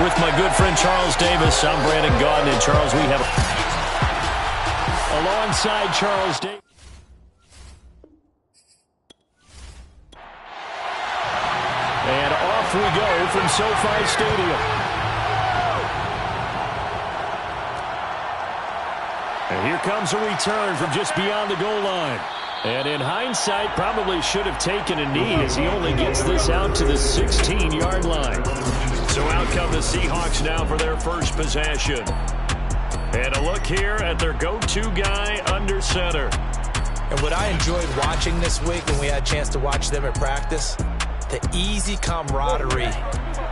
with my good friend Charles Davis. I'm Brandon Gaudin, and Charles, we have alongside Charles Davis. And off we go from SoFi Stadium. And here comes a return from just beyond the goal line. And in hindsight, probably should have taken a knee as he only gets this out to the 16-yard line. So out come the Seahawks now for their first possession. And a look here at their go-to guy under center. And what I enjoyed watching this week when we had a chance to watch them at practice, the easy camaraderie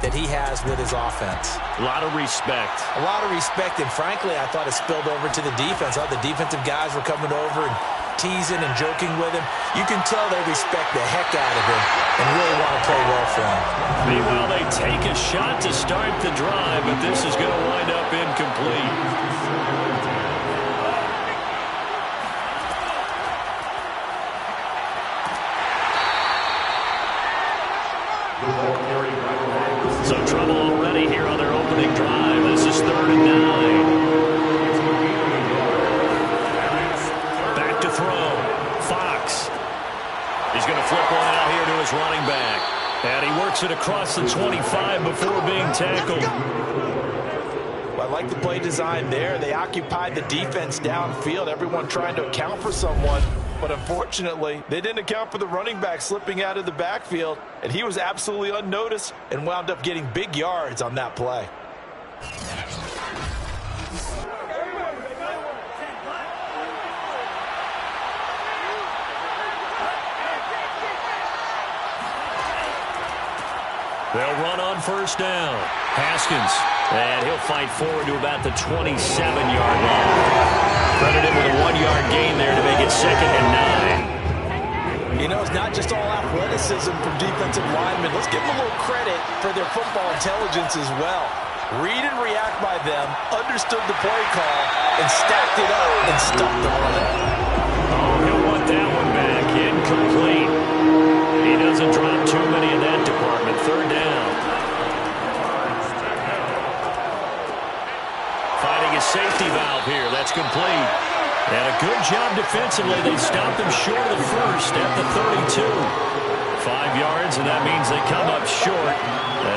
that he has with his offense. A lot of respect. A lot of respect, and frankly, I thought it spilled over to the defense. All the defensive guys were coming over and teasing and joking with him. You can tell they respect the heck out of him and really want to play well for him. Meanwhile, they take a shot to start the drive, but this is going to wind up incomplete. So trouble already here on their opening drive. This is 3rd and 9. Back to throw. Fox. He's going to flip one out here to his running back. And he works it across the 25 before being tackled. Well, I like the play design there. They occupied the defense downfield, everyone trying to account for someone. But unfortunately, they didn't account for the running back slipping out of the backfield, and he was absolutely unnoticed and wound up getting big yards on that play. They'll run on first down. Haskins, and he'll fight forward to about the 27-yard line. Credited with a 1-yard gain there to make it 2nd and 9. You know, it's not just all athleticism from defensive linemen. Let's give them a little credit for their football intelligence as well. Read and react by them, understood the play call, and stacked it up and stuffed the run. Oh, he'll want that one back. Incomplete. He doesn't drop too many in that department. 3rd down. Finding a safety valve here. That's complete. And a good job defensively. They stopped him short of the first at the 32. 5 yards, and that means they come up short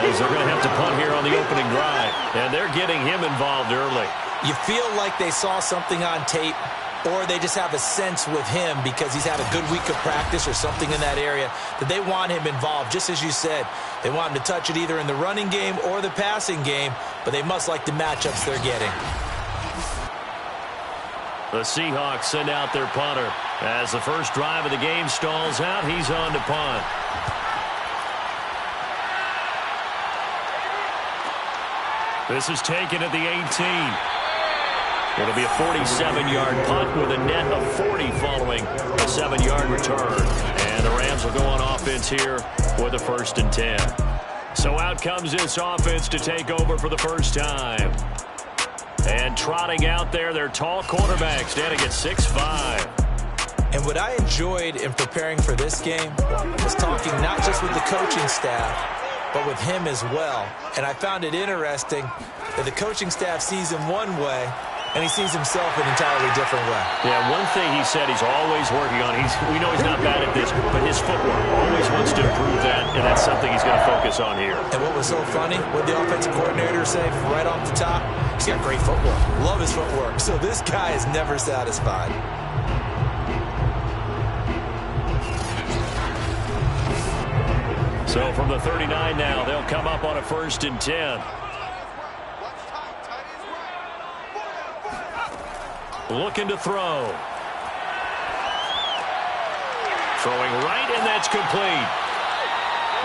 as they're going to have to punt here on the opening drive. And they're getting him involved early. You feel like they saw something on tape, or they just have a sense with him because he's had a good week of practice or something in that area that they want him involved. Just as you said, they want him to touch it either in the running game or the passing game, but they must like the matchups they're getting. The Seahawks send out their punter. As the first drive of the game stalls out, he's on to punt. This is taken at the 18. It'll be a 47-yard punt with a net of 40 following a 7-yard return. And the Rams will go on offense here with a 1st and 10. So out comes this offense to take over for the first time. And trotting out there, their tall quarterback standing at 6'5". And what I enjoyed in preparing for this game was talking not just with the coaching staff, but with him as well. And I found it interesting that the coaching staff sees him one way, and he sees himself an entirely different way. Yeah, one thing he said he's always working on. We know he's not bad at this, but his footwork always wants to improve that, and that's something he's going to focus on here. And what was so funny, what the offensive coordinator said right off the top, he's got great footwork. Love his footwork. So this guy is never satisfied. So from the 39 now, they'll come up on a 1st and 10. Looking to throw. Throwing right, and that's complete.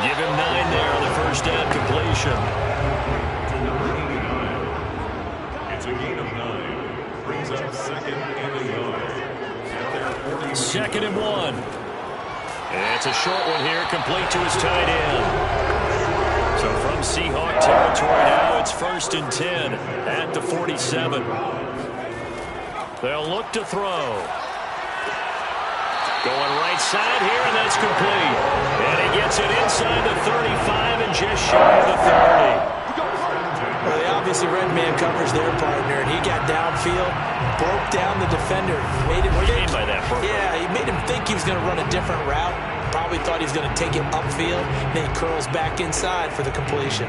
Give him 9 there on the first down completion. It's a gain of 9. Brings up 2nd and 1. 2nd and 1. And it's a short one here, complete to his tight end. So from Seahawk territory now, it's 1st and 10 at the 47. They'll look to throw. Going right side here, and that's complete. And he gets it inside the 35 and just shy of the 30. obviously read man coverage there, partner, and he got downfield, broke down the defender, made him What do you think. mean by that, bro? Yeah, he made him think he was going to run a different route. Probably thought he was going to take it upfield. Then he curls back inside for the completion.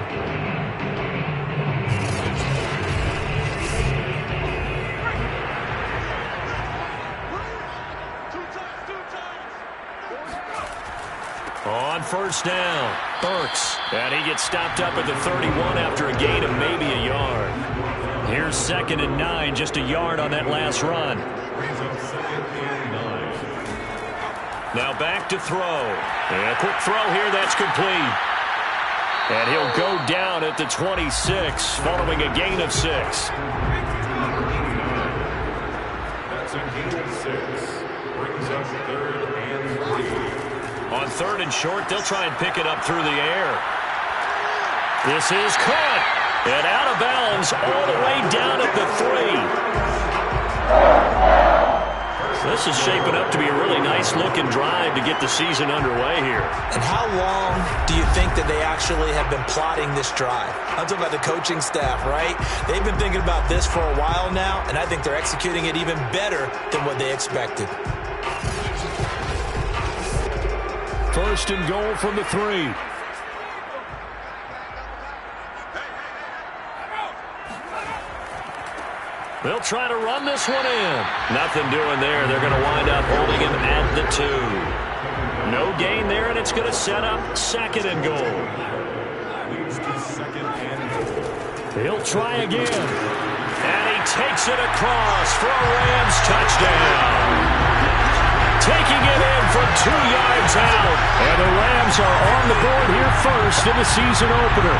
On first down, Burks. And he gets stopped up at the 31 after a gain of maybe a yard. Here's 2nd and 9, just a yard on that last run. Now back to throw. And a quick throw here, that's complete. And he'll go down at the 26, following a gain of 6. That's a gain of 6. Brings up 3rd and 3. On 3rd and short, they'll try and pick it up through the air. This is caught. And out of bounds all the way down at the 3. This is shaping up to be a really nice-looking drive to get the season underway here. And how long do you think that they actually have been plotting this drive? I'm talking about the coaching staff, right? They've been thinking about this for a while now, and I think they're executing it even better than what they expected. 1st and goal from the 3. They'll try to run this one in. Nothing doing there. They're going to wind up holding him at the 2. No gain there, and it's going to set up 2nd and goal. Leads to 2nd and goal. He'll try again. And he takes it across for a Rams touchdown. Taking it in from 2 yards out. And the Rams are on the board here first in the season opener.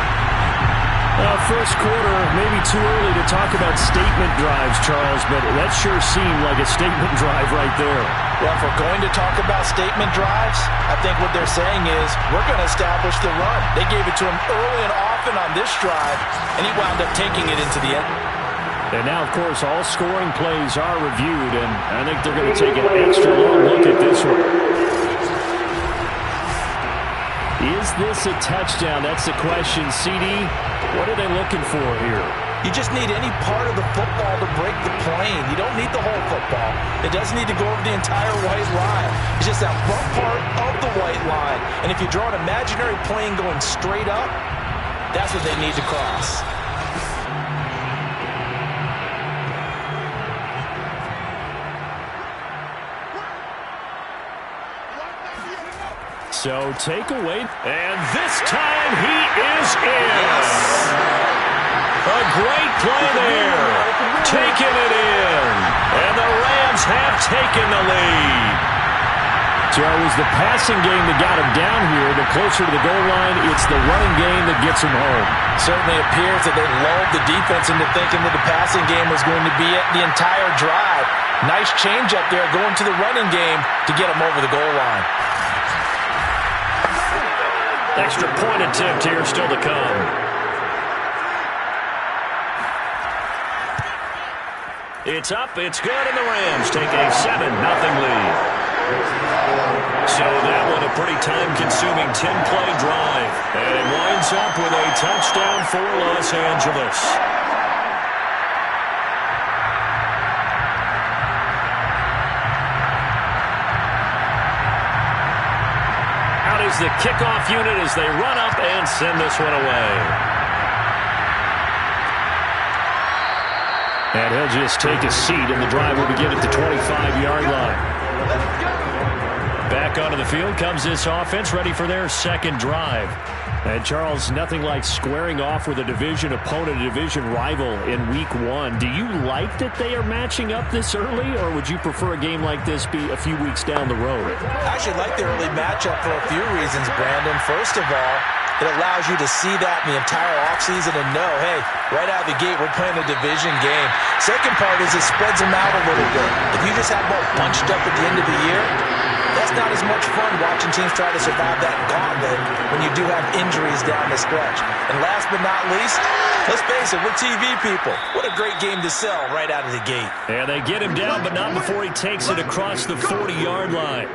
First quarter, maybe too early to talk about statement drives, Charles, but that sure seemed like a statement drive right there. Well, if we're going to talk about statement drives, I think what they're saying is we're going to establish the run. They gave it to him early and often on this drive, and he wound up taking it into the end. And now, of course, all scoring plays are reviewed, and I think they're going to take an extra long look at this one. Is this a touchdown? That's the question. CD, what are they looking for here? You just need any part of the football to break the plane. You don't need the whole football. It doesn't need to go over the entire white line. It's just that front part of the white line. And if you draw an imaginary plane going straight up, that's what they need to cross. So take away, and this time he is in. A great play there, taking it in, and the Rams have taken the lead. So it was the passing game that got him down here. The closer to the goal line, it's the running game that gets him home. Certainly appears that they lulled the defense into thinking that the passing game was going to be it the entire drive. Nice change up there going to the running game to get him over the goal line. Extra point attempt here still to come. It's up, it's good, and the Rams take a 7-0 lead. So that one a pretty time-consuming 10-play drive. And it winds up with a touchdown for Los Angeles. Is the kickoff unit as they run up and send this one away. And he'll just take a seat, and the drive will begin at the 25-yard line. Back onto the field comes this offense, ready for their 2nd drive. And, Charles, nothing like squaring off with a division opponent, a division rival in Week 1. Do you like that they are matching up this early, or would you prefer a game like this be a few weeks down the road? I actually like the early matchup for a few reasons, Brandon. First of all, it allows you to see that in the entire offseason and know, hey, right out of the gate, we're playing a division game. Second part is it spreads them out a little bit. If you just have them all bunched up at the end of the year, that's not as much fun watching teams try to survive that gauntlet when you do have injuries down the stretch. And last but not least, let's face it, we're TV people. What a great game to sell right out of the gate. And they get him down, but not before he takes it across the 40-yard line.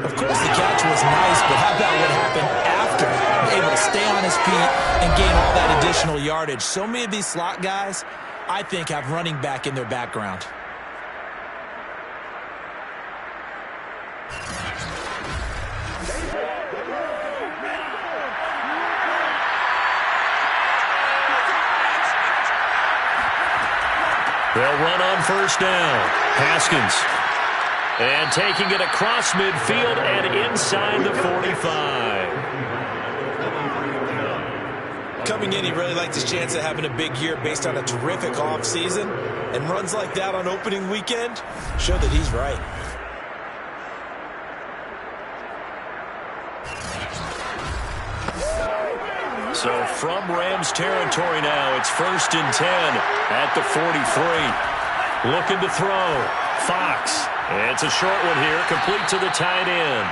Of course, the catch was nice, but how about what happened after? Able to stay on his feet, and gain all that additional yardage. So many of these slot guys, I think, have running back in their background. They'll run on first down. Haskins. And taking it across midfield and inside the 45. Coming in, he really likes his chance of having a big year based on a terrific offseason. And runs like that on opening weekend show that he's right. So from Rams territory now, it's 1st and 10 at the 43. Looking to throw. Fox. It's a short one here, complete to the tight end.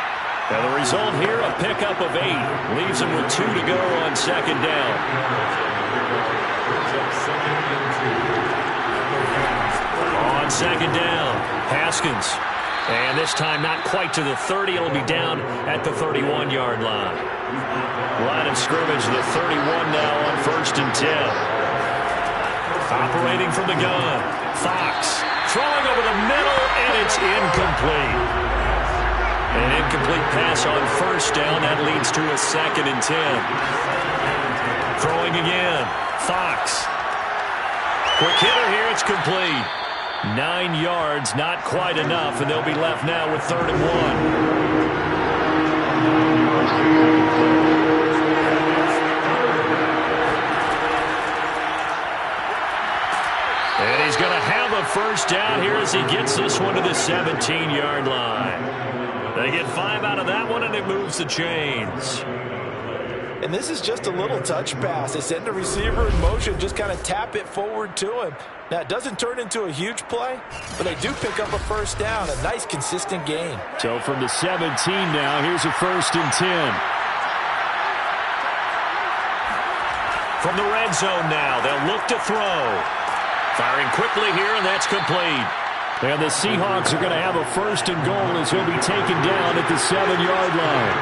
And the result here, a pickup of 8. Leaves him with 2 to go on second down. On second down, Haskins. And this time not quite to the 30. It'll be down at the 31-yard line. Line of scrimmage, the 31 now on 1st and 10. Operating from the gun, Fox. Throwing over the middle, and it's incomplete. An incomplete pass on first down. That leads to a 2nd and 10. Throwing again. Fox. Quick hitter here. It's complete. 9 yards, not quite enough, and they'll be left now with 3rd and 1. And he's going to have a first down here as he gets this one to the 17-yard line. They get 5 out of that one, and it moves the chains. And this is just a little touch pass. They send the receiver in motion, just kind of tap it forward to him. Now, it doesn't turn into a huge play, but they do pick up a first down, a nice, consistent gain. So from the 17 now, here's a 1st and 10. From the red zone now, they'll look to throw. Firing quickly here, and that's complete. And the Seahawks are going to have a 1st and goal as he'll be taken down at the 7-yard line.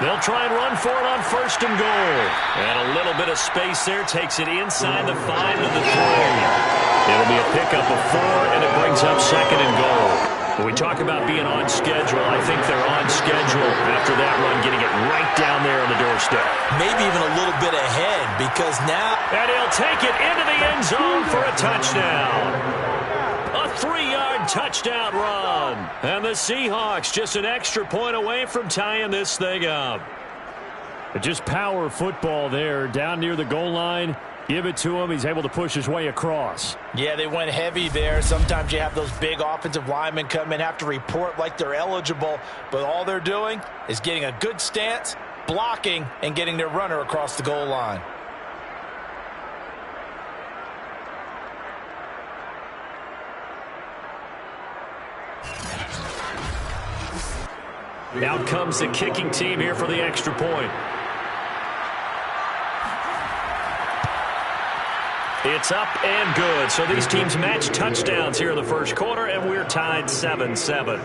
They'll try and run for it on 1st and goal. And a little bit of space there takes it inside the 5 to the 3. It'll be a pickup of 4, and it brings up 2nd and goal. When we talk about being on schedule, I think they're on schedule after that run, getting it right down there on the doorstep. Maybe even a little bit ahead, because now... And he'll take it into the end zone for a touchdown. A 3-yard touchdown run. And the Seahawks just an extra point away from tying this thing up. Just power football there, down near the goal line. Give it to him. He's able to push his way across. Yeah, they went heavy there. Sometimes you have those big offensive linemen come in, have to report like they're eligible, but all they're doing is getting a good stance, blocking, and getting their runner across the goal line. Out comes the kicking team here for the extra point. It's up and good. So these teams match touchdowns here in the first quarter, and we're tied 7-7.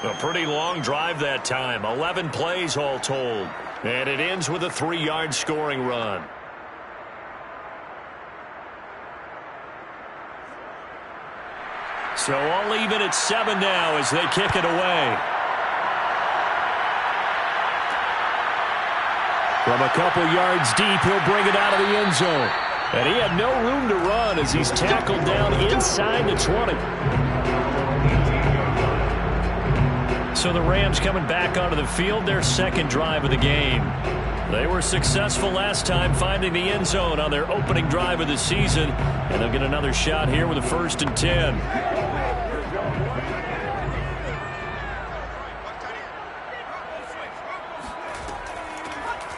A pretty long drive that time. 11 plays all told. And it ends with a 3-yard scoring run. So all even at 7 now as they kick it away. From a couple yards deep, he'll bring it out of the end zone. And he had no room to run as he's tackled down inside the 20. So the Rams coming back onto the field, their 2nd drive of the game. They were successful last time finding the end zone on their opening drive of the season. And they'll get another shot here with a 1st and 10.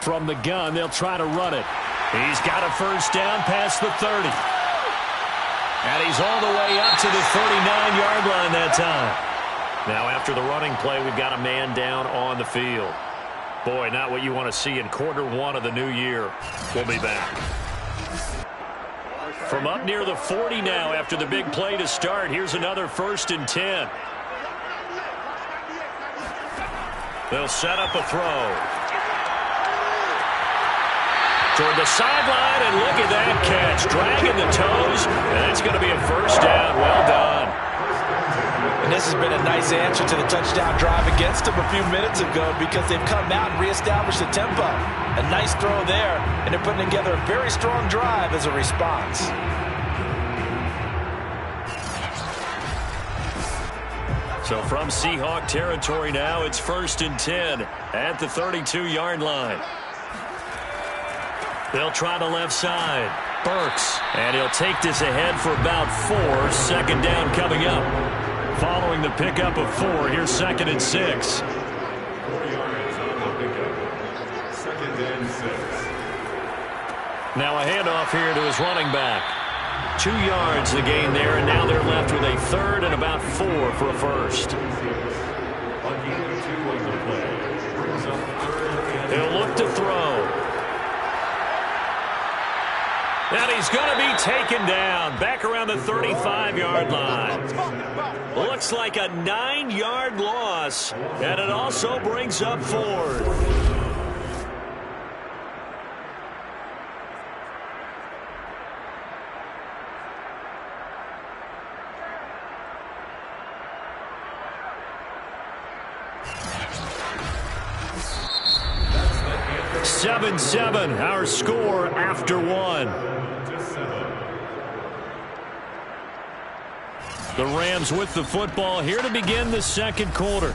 From the gun, they'll try to run it. He's got a first down past the 30. And he's all the way up to the 39-yard line that time. Now after the running play, we've got a man down on the field. Boy, not what you want to see in quarter 1 of the new year. We'll be back. From up near the 40 now after the big play to start. Here's another 1st and 10. They'll set up a throw. Toward the sideline, and look at that catch. Dragging the toes, and it's going to be a 1st down. Well done. And this has been a nice answer to the touchdown drive against them a few minutes ago because they've come out and reestablished the tempo. A nice throw there, and they're putting together a very strong drive as a response. So from Seahawk territory now, it's 1st and 10 at the 32-yard line. They'll try the left side. Burks. And he'll take this ahead for about 4. 2nd down coming up. Following the pickup of 4, here's 2nd and 6. 4 yards on the pickup. 2nd and 6. Now a handoff here to his running back. 2 yards the gain there, and now they're left with a 3rd and about 4 for a 1st. On gain of 2 on the play. Brings up 3rd and He'll look to throw. And he's going to be taken down back around the 35-yard line. Looks like a 9-yard loss, and it also brings up 4th. Seven, 7, our score after 1. The Rams with the football here to begin the 2nd quarter.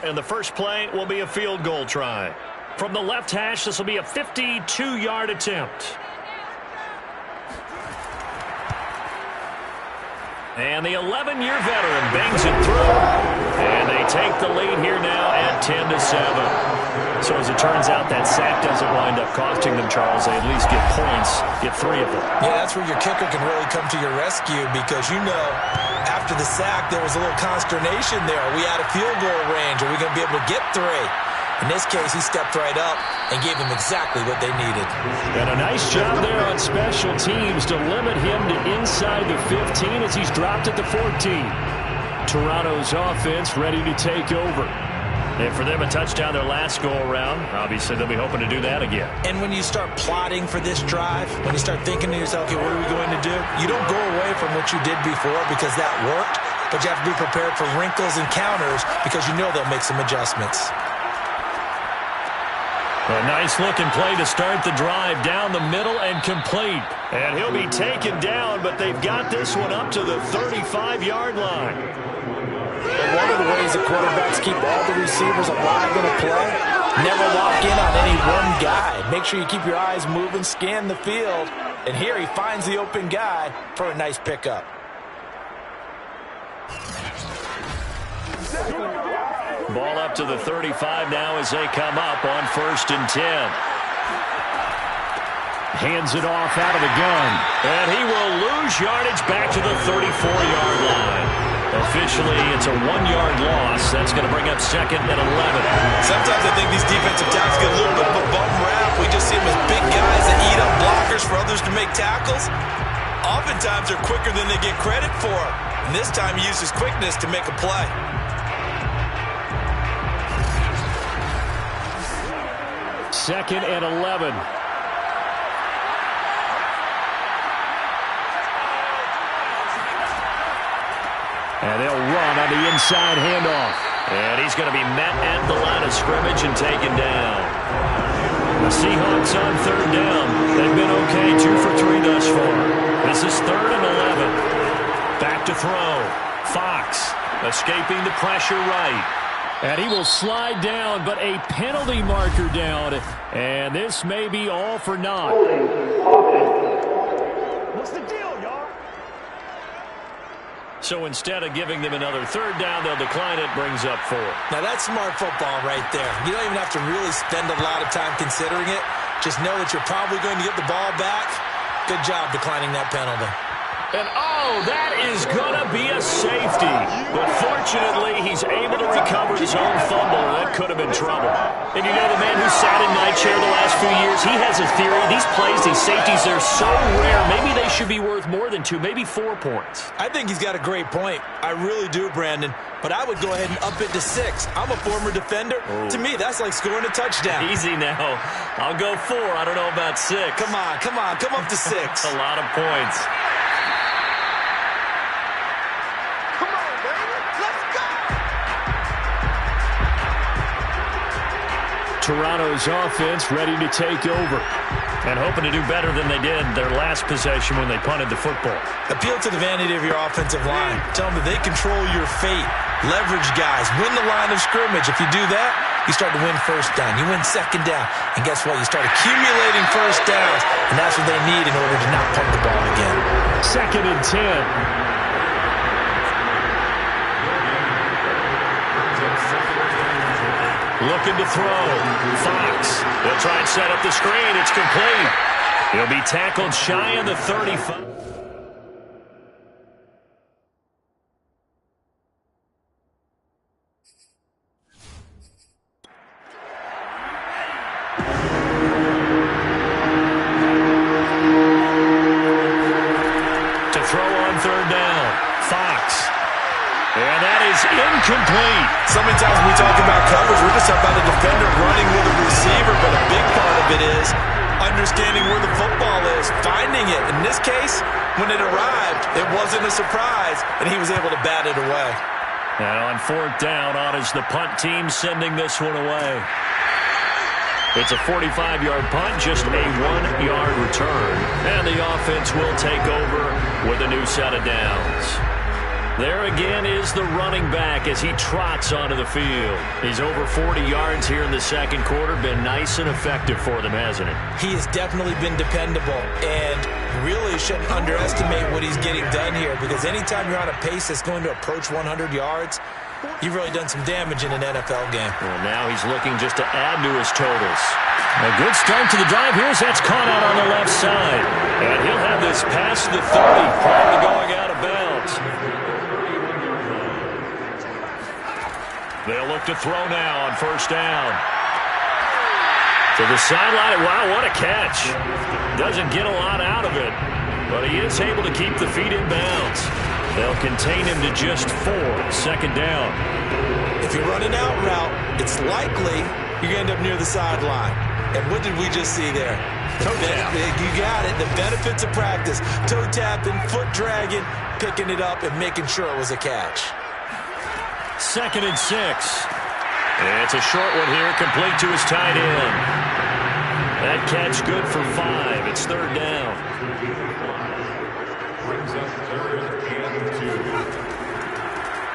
And the first play will be a field goal try. From the left hash, this will be a 52-yard attempt. And the 11-year veteran bangs it through. And they take the lead here now at 10-7. So as it turns out, that sack doesn't wind up costing them, Charles. They at least get points, get 3 of them. Yeah, that's where your kicker can really come to your rescue because, you know, after the sack, there was a little consternation there. Are we out of field goal range? Are we going to be able to get 3? In this case, he stepped right up and gave them exactly what they needed. And a nice job there on special teams to limit him to inside the 15 as he's dropped at the 14. Toronto's offense ready to take over. And for them, a touchdown their last go-around. Obviously, they'll be hoping to do that again. And when you start plotting for this drive, when you start thinking to yourself, okay, what are we going to do? You don't go away from what you did before because that worked, but you have to be prepared for wrinkles and counters because you know they'll make some adjustments. A nice-looking play to start the drive down the middle and complete. And he'll be taken down, but they've got this one up to the 35-yard line. And one of the ways that quarterbacks keep all the receivers alive in a play, never lock in on any one guy. Make sure you keep your eyes moving, scan the field. And here he finds the open guy for a nice pickup. Ball up to the 35 now as they come up on 1st and 10. Hands it off out of the gun. And he will lose yardage back to the 34-yard line. Officially, it's a 1-yard loss. That's going to bring up 2nd and 11. Sometimes I think these defensive tackles get a little bit of a bum rap. We just see them as big guys that eat up blockers for others to make tackles. Oftentimes, they're quicker than they get credit for. And this time, he used his quickness to make a play. Second and 11. And they'll run on the inside handoff. And he's going to be met at the line of scrimmage and taken down. The Seahawks on 3rd down. They've been okay, 2 for 3 thus far. This is 3rd and 11. Back to throw. Fox escaping the pressure right. And he will slide down, but a penalty marker down. And this may be all for naught. What's the deal, y'all? So instead of giving them another 3rd down, they'll decline it, brings up 4. Now, that's smart football right there. You don't even have to really spend a lot of time considering it. Just know that you're probably going to get the ball back. Good job declining that penalty. And, oh, that is going to be a safety. But fortunately, he's able to recover his own fumble, and that could have been trouble. And you know, the man who sat in night chair the last few years, he has a theory. These plays, these safeties, they're so rare. Maybe they should be worth more than 2, maybe 4 points. I think he's got a great point. I really do, Brandon. But I would go ahead and up it to 6. I'm a former defender. Oh. To me, that's like scoring a touchdown. Easy now. I'll go 4. I don't know about 6. Come on. Come up to 6. A lot of points. Come on, baby. Let's go. Toronto's offense ready to take over and hoping to do better than they did their last possession when they punted the football. Appeal to the vanity of your offensive line. Tell them that they control your fate. Leverage guys. Win the line of scrimmage. If you do that, you start to win first down. You win second down. And guess what? You start accumulating first downs. And that's what they need in order to not punt the ball again. 2nd and 10. Looking to throw. Fox. They'll try and set up the screen. It's complete. He'll be tackled shy of the 35. To throw on 3rd down. Fox. And that is incomplete. So many times when we talk about coverage, we're just talking about a defender running with a receiver, but a big part of it is understanding where the football is, finding it. In this case, when it arrived, it wasn't a surprise, and he was able to bat it away. Now on 4th down, on is the punt team sending this one away. It's a 45-yard punt, just a 1-yard return. And the offense will take over with a new set of downs. There again is the running back as he trots onto the field. He's over 40 yards here in the second quarter. Been nice and effective for them, hasn't he? He has definitely been dependable, and really shouldn't underestimate what he's getting done here, because anytime you're on a pace that's going to approach 100 yards, you've really done some damage in an NFL game. Well, now he's looking just to add to his totals. A good start to the drive. Here's that's caught out on the left side. And he'll have this past the 30 prior to going out of bounds. They'll look to throw now on 1st down. To the sideline. Wow, what a catch. Doesn't get a lot out of it, but he is able to keep the feet in bounds. They'll contain him to just 4. 2nd down. If you're running out route, it's likely you're going to end up near the sideline. And what did we just see there? Toe tap. You got it. The benefits of practice. Toe tapping, foot dragging, picking it up, and making sure it was a catch. 2nd and 6. It's a short one here, complete to his tight end. That catch good for 5. It's 3rd down. Brings up 3rd and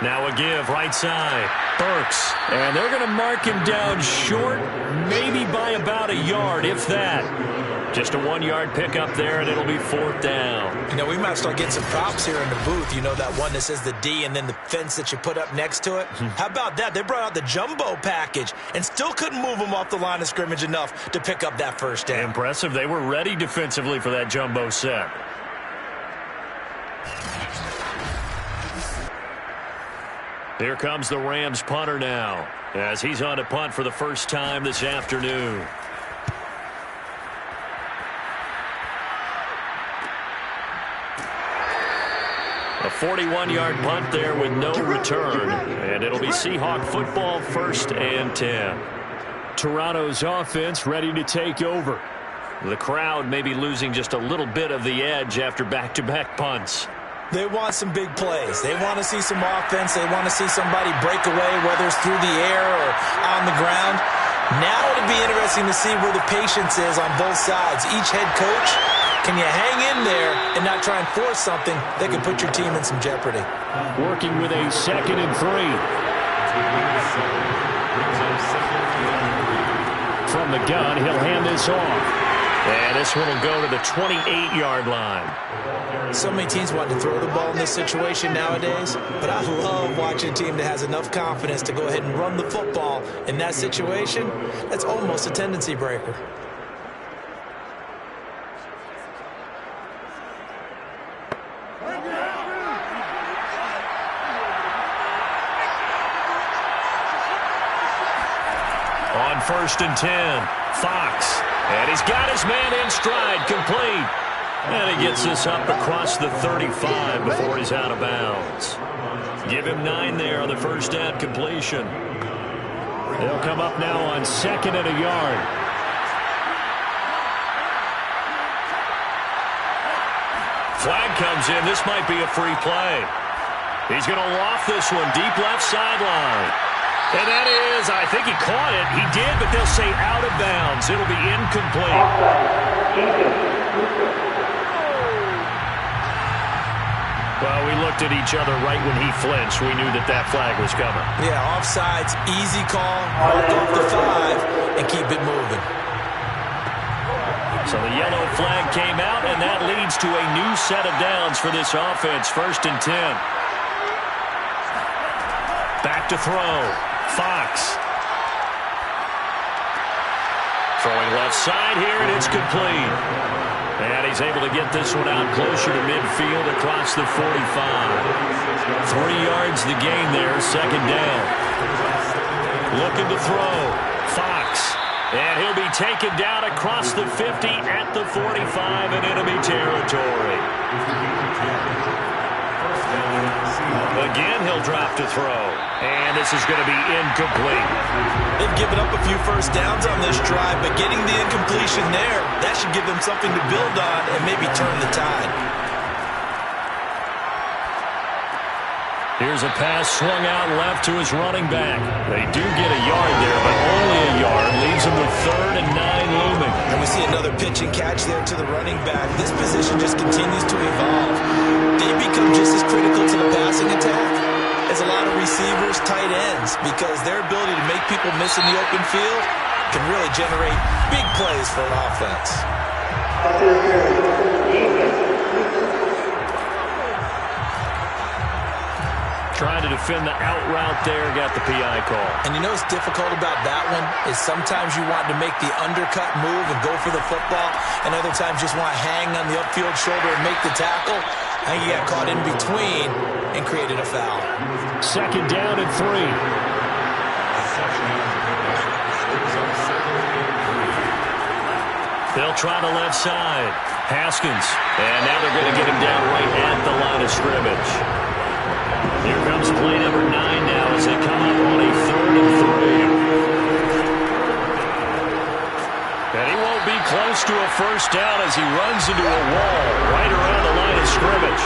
2. Now a give, right side. Burks. And they're going to mark him down short, maybe by about a yard, if that. Just a 1-yard pickup there, and it'll be 4th down. You know, we might start getting some props here in the booth. You know, that one that says the D and then the fence that you put up next to it? How about that? They brought out the jumbo package and still couldn't move them off the line of scrimmage enough to pick up that 1st down. Impressive. They were ready defensively for that jumbo set. Here comes the Rams punter now, as he's on to punt for the first time this afternoon. A 41-yard punt there with no return, and it'll be Seahawk football, 1st and 10. Toronto's offense ready to take over. The crowd may be losing just a little bit of the edge after back-to-back punts. They want some big plays. They want to see some offense. They want to see somebody break away, whether it's through the air or on the ground. Now it'll be interesting to see where the patience is on both sides. Each head coach, can you hang in there and not try and force something that could put your team in some jeopardy? Working with a 2nd and 3. From the gun, he'll hand this off. And this one will go to the 28-yard line. So many teams want to throw the ball in this situation nowadays, but I love watching a team that has enough confidence to go ahead and run the football in that situation. That's almost a tendency breaker. On 1st and 10, Fox. And he's got his man in stride, complete. And he gets this up across the 35 before he's out of bounds. Give him 9 there on the first down completion. They'll come up now on 2nd and a yard. Flag comes in. This might be a free play. He's going to loft this one deep left sideline. And that is, I think he caught it. He did, but they'll say out of bounds. It'll be incomplete. Well, we looked at each other right when he flinched. We knew that that flag was coming. Yeah, offsides, easy call. Mark off the 5 and keep it moving. So the yellow flag came out, and that leads to a new set of downs for this offense. 1st and 10. Back to throw. Fox. Throwing left side here, and it's complete. And he's able to get this one out closer to midfield across the 45. 3 yards the gain there, 2nd down. Looking to throw. Fox. And he'll be taken down across the 50 at the 45 in enemy territory. Again, he'll drop to throw. And this is going to be incomplete. They've given up a few first downs on this drive, but getting the incompletion there, that should give them something to build on and maybe turn the tide. Here's a pass swung out left to his running back. They do get a yard there, but only a yard. Leaves him with 3rd and 9 looming. And we see another pitch and catch there to the running back. This position just continues to evolve. They become just as critical to the passing attack as a lot of receivers, tight ends, because their ability to make people miss in the open field can really generate big plays for an offense. Trying to defend the out route there, got the PI call. And you know what's difficult about that one is sometimes you want to make the undercut move and go for the football, and other times just want to hang on the upfield shoulder and make the tackle. I think he got caught in between and created a foul. 2nd down and 3. They'll try the left side. Haskins. And now they're going to get him down right at the line of scrimmage. Here comes play number 9 now as they come up on a 3rd and 3. And he won't be close to a first down as he runs into a wall right around the line of scrimmage.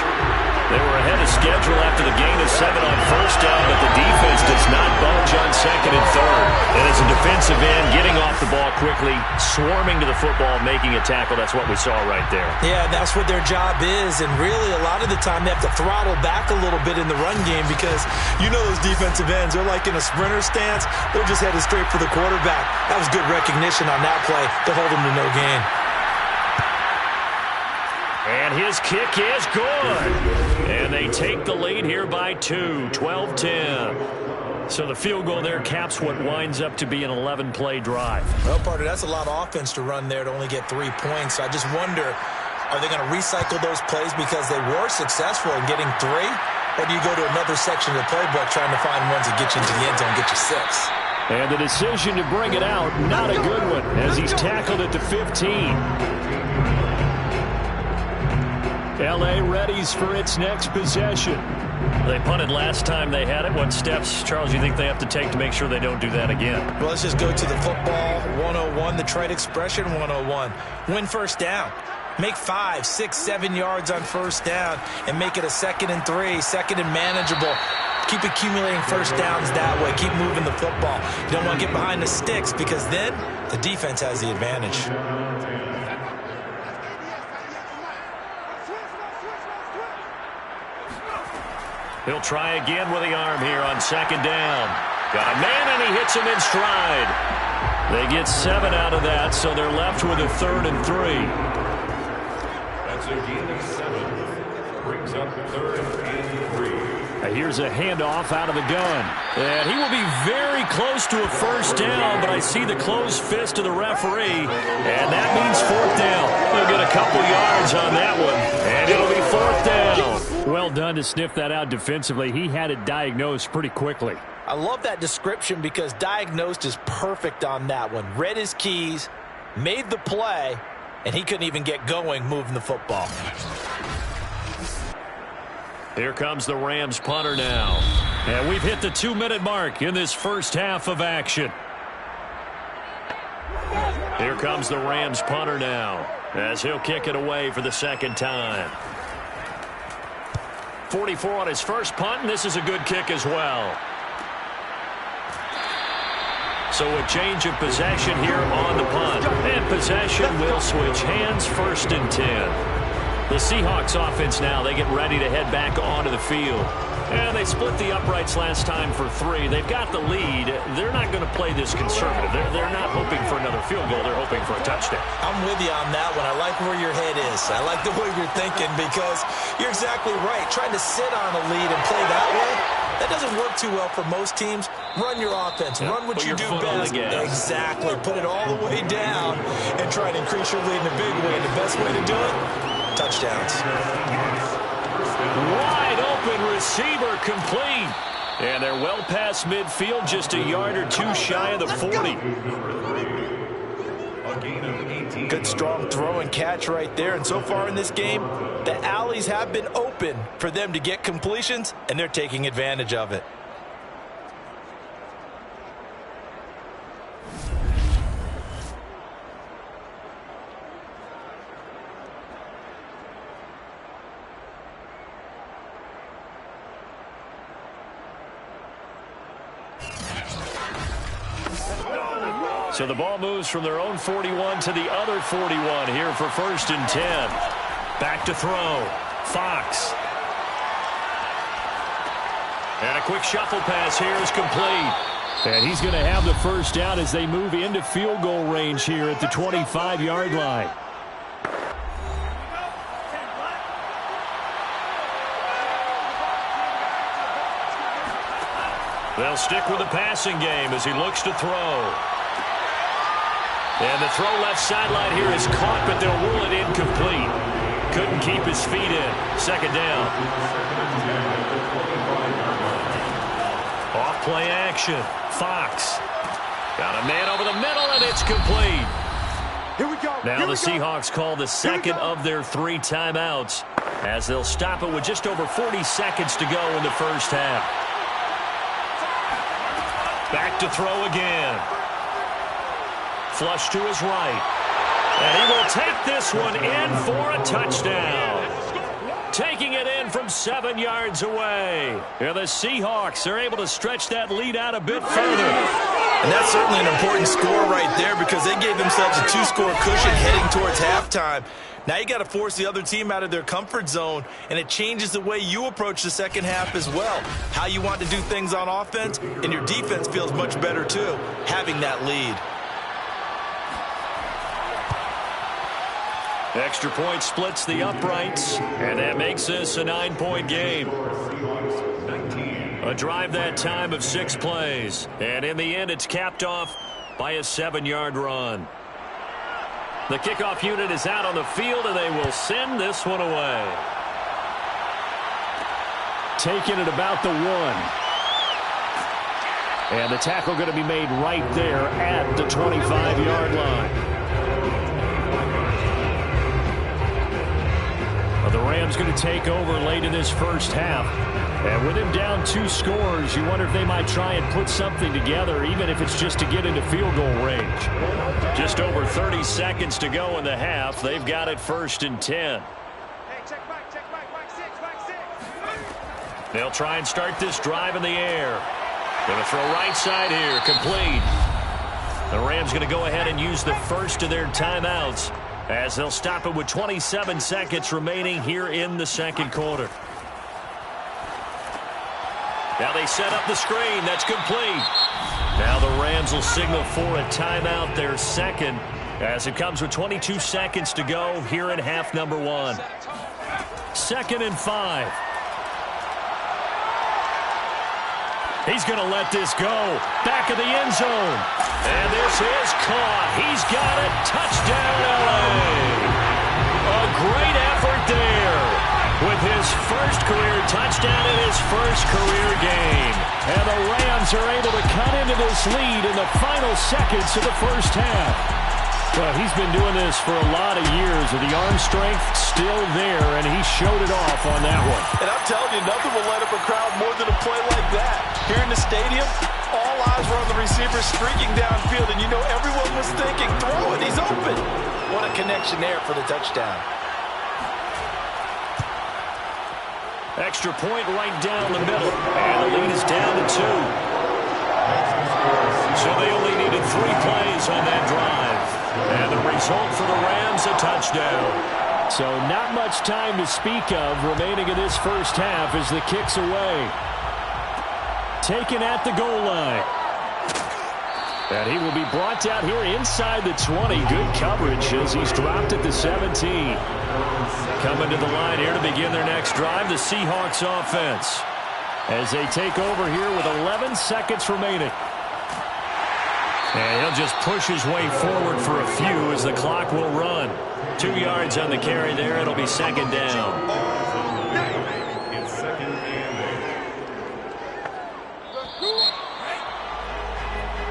They were ahead of schedule after the gain of 7 on first down, but the defense does not budge on 2nd and 3rd. And as a defensive end, getting off the ball quickly, swarming to the football, making a tackle, that's what we saw right there. Yeah, that's what their job is, and really a lot of the time they have to throttle back a little bit in the run game because you know those defensive ends, they're like in a sprinter stance, they're just headed straight for the quarterback. That was good recognition on that play to hold them to no gain. And his kick is good. And they take the lead here by 2, 12-10. So the field goal there caps what winds up to be an 11-play drive. Well, partner, that's a lot of offense to run there to only get 3 points. So I just wonder, are they going to recycle those plays because they were successful in getting 3? Or do you go to another section of the playbook trying to find ones that get you into the end zone and get you 6? And the decision to bring it out, not a good one, as he's tackled at the 15. L.A. readies for its next possession. They punted last time they had it. What steps, Charles, you think they have to take to make sure they don't do that again? Well, let's just go to the football 101, the trade expression 101. Win first down. Make 5, 6, 7 yards on first down and make it a 2nd and 3, 2nd and manageable. Keep accumulating first downs that way. Keep moving the football. You don't want to get behind the sticks because then the defense has the advantage. He'll try again with the arm here on 2nd down. Got a man, and he hits him in stride. They get 7 out of that, so they're left with a 3rd and 3. That's a gain of 7. Brings up 3rd and 3. Here's a handoff out of the gun. And he will be very close to a first down, but I see the closed fist of the referee, and that means 4th down. They'll get a couple yards on that one, and it'll be 4th down. Well done to sniff that out defensively. He had it diagnosed pretty quickly. I love that description because diagnosed is perfect on that one. Read his keys, made the play, and he couldn't even get going moving the football. Here comes the Rams punter now. And we've hit the 2-minute mark in this first half of action. Here comes the Rams punter now as he'll kick it away for the second time. 44 on his first punt, and this is a good kick as well. So a change of possession here on the punt. And possession will switch hands, 1st and 10. The Seahawks offense now, they get ready to head back onto the field. And they split the uprights last time for 3. They've got the lead. They're not going to play this conservative. They're not hoping for another field goal. They're hoping for a touchdown. I'm with you on that one. I like where your head is. I like the way you're thinking because you're exactly right. Trying to sit on a lead and play that way, that doesn't work too well for most teams. Run your offense. Run what you do best. Exactly. Put it all the way down and try and increase your lead in a big way. And the best way to do it, touchdowns. Wide open receiver complete. And they're well past midfield, just a yard or 2 shy of the 40. Good strong throw and catch right there. And so far in this game, the alleys have been open for them to get completions, and they're taking advantage of it. So the ball moves from their own 41 to the other 41 here for 1st and 10. Back to throw. Fox. And a quick shuffle pass here is complete. And he's going to have the first down as they move into field goal range here at the 25-yard line. They'll stick with the passing game as he looks to throw. And the throw left sideline here is caught, but they'll rule it incomplete. Couldn't keep his feet in. 2nd down. Off play action. Fox. Got a man over the middle, and it's complete. Here we go. Now the Seahawks call the second of their 3 timeouts as they'll stop it with just over 40 seconds to go in the first half. Back to throw again. Flush to his right. And he will take this one in for a touchdown. Taking it in from 7 yards away. And the Seahawks are able to stretch that lead out a bit further. And that's certainly an important score right there because they gave themselves a 2-score cushion heading towards halftime. Now you got to force the other team out of their comfort zone, and it changes the way you approach the second half as well. How you want to do things on offense, and your defense feels much better too, having that lead. Extra point splits the uprights, and that makes this a 9-point game. A drive that time of 6 plays, and in the end it's capped off by a 7-yard run. The kickoff unit is out on the field, and they will send this one away. Taking it about the 1. And the tackle going to be made right there at the 25-yard line. The Rams going to take over late in this first half. And with him down 2 scores, you wonder if they might try and put something together, even if it's just to get into field goal range. Just over 30 seconds to go in the half. They've got it 1st and 10. Hey, check back, 6. They'll try and start this drive in the air. Going to throw right side here, complete. The Rams going to go ahead and use the first of their timeouts as they'll stop it with 27 seconds remaining here in the second quarter. Now they set up the screen. That's complete. Now the Rams will signal for a timeout, their second, as it comes with 22 seconds to go here in half number 1. 2nd and 5. He's going to let this go. Back of the end zone. And this is caught. He's got it. Touchdown, LA. A great effort there with his first career touchdown in his first career game. And the Rams Rams are able to cut into this lead in the final seconds of the first half. Well, he's been doing this for a lot of years, with the arm strength still there, and he showed it off on that one. And I'm telling you, nothing will light up a crowd more than a play like that. Here in the stadium, all eyes were on the receiver streaking downfield, and you know everyone was thinking, throw it, he's open. What a connection there for the touchdown. Extra point right down the middle, and the lead is down to 2. So they only needed 3 plays on that drive. And the result for the Rams, a touchdown. So not much time to speak of remaining in this first half as the kick's away. Taken at the goal line. And he will be brought out here inside the 20. Good coverage as he's dropped at the 17. Coming to the line here to begin their next drive, the Seahawks offense, as they take over here with 11 seconds remaining. And he'll just push his way forward for a few as the clock will run. 2 yards on the carry there. It'll be second down. It's second and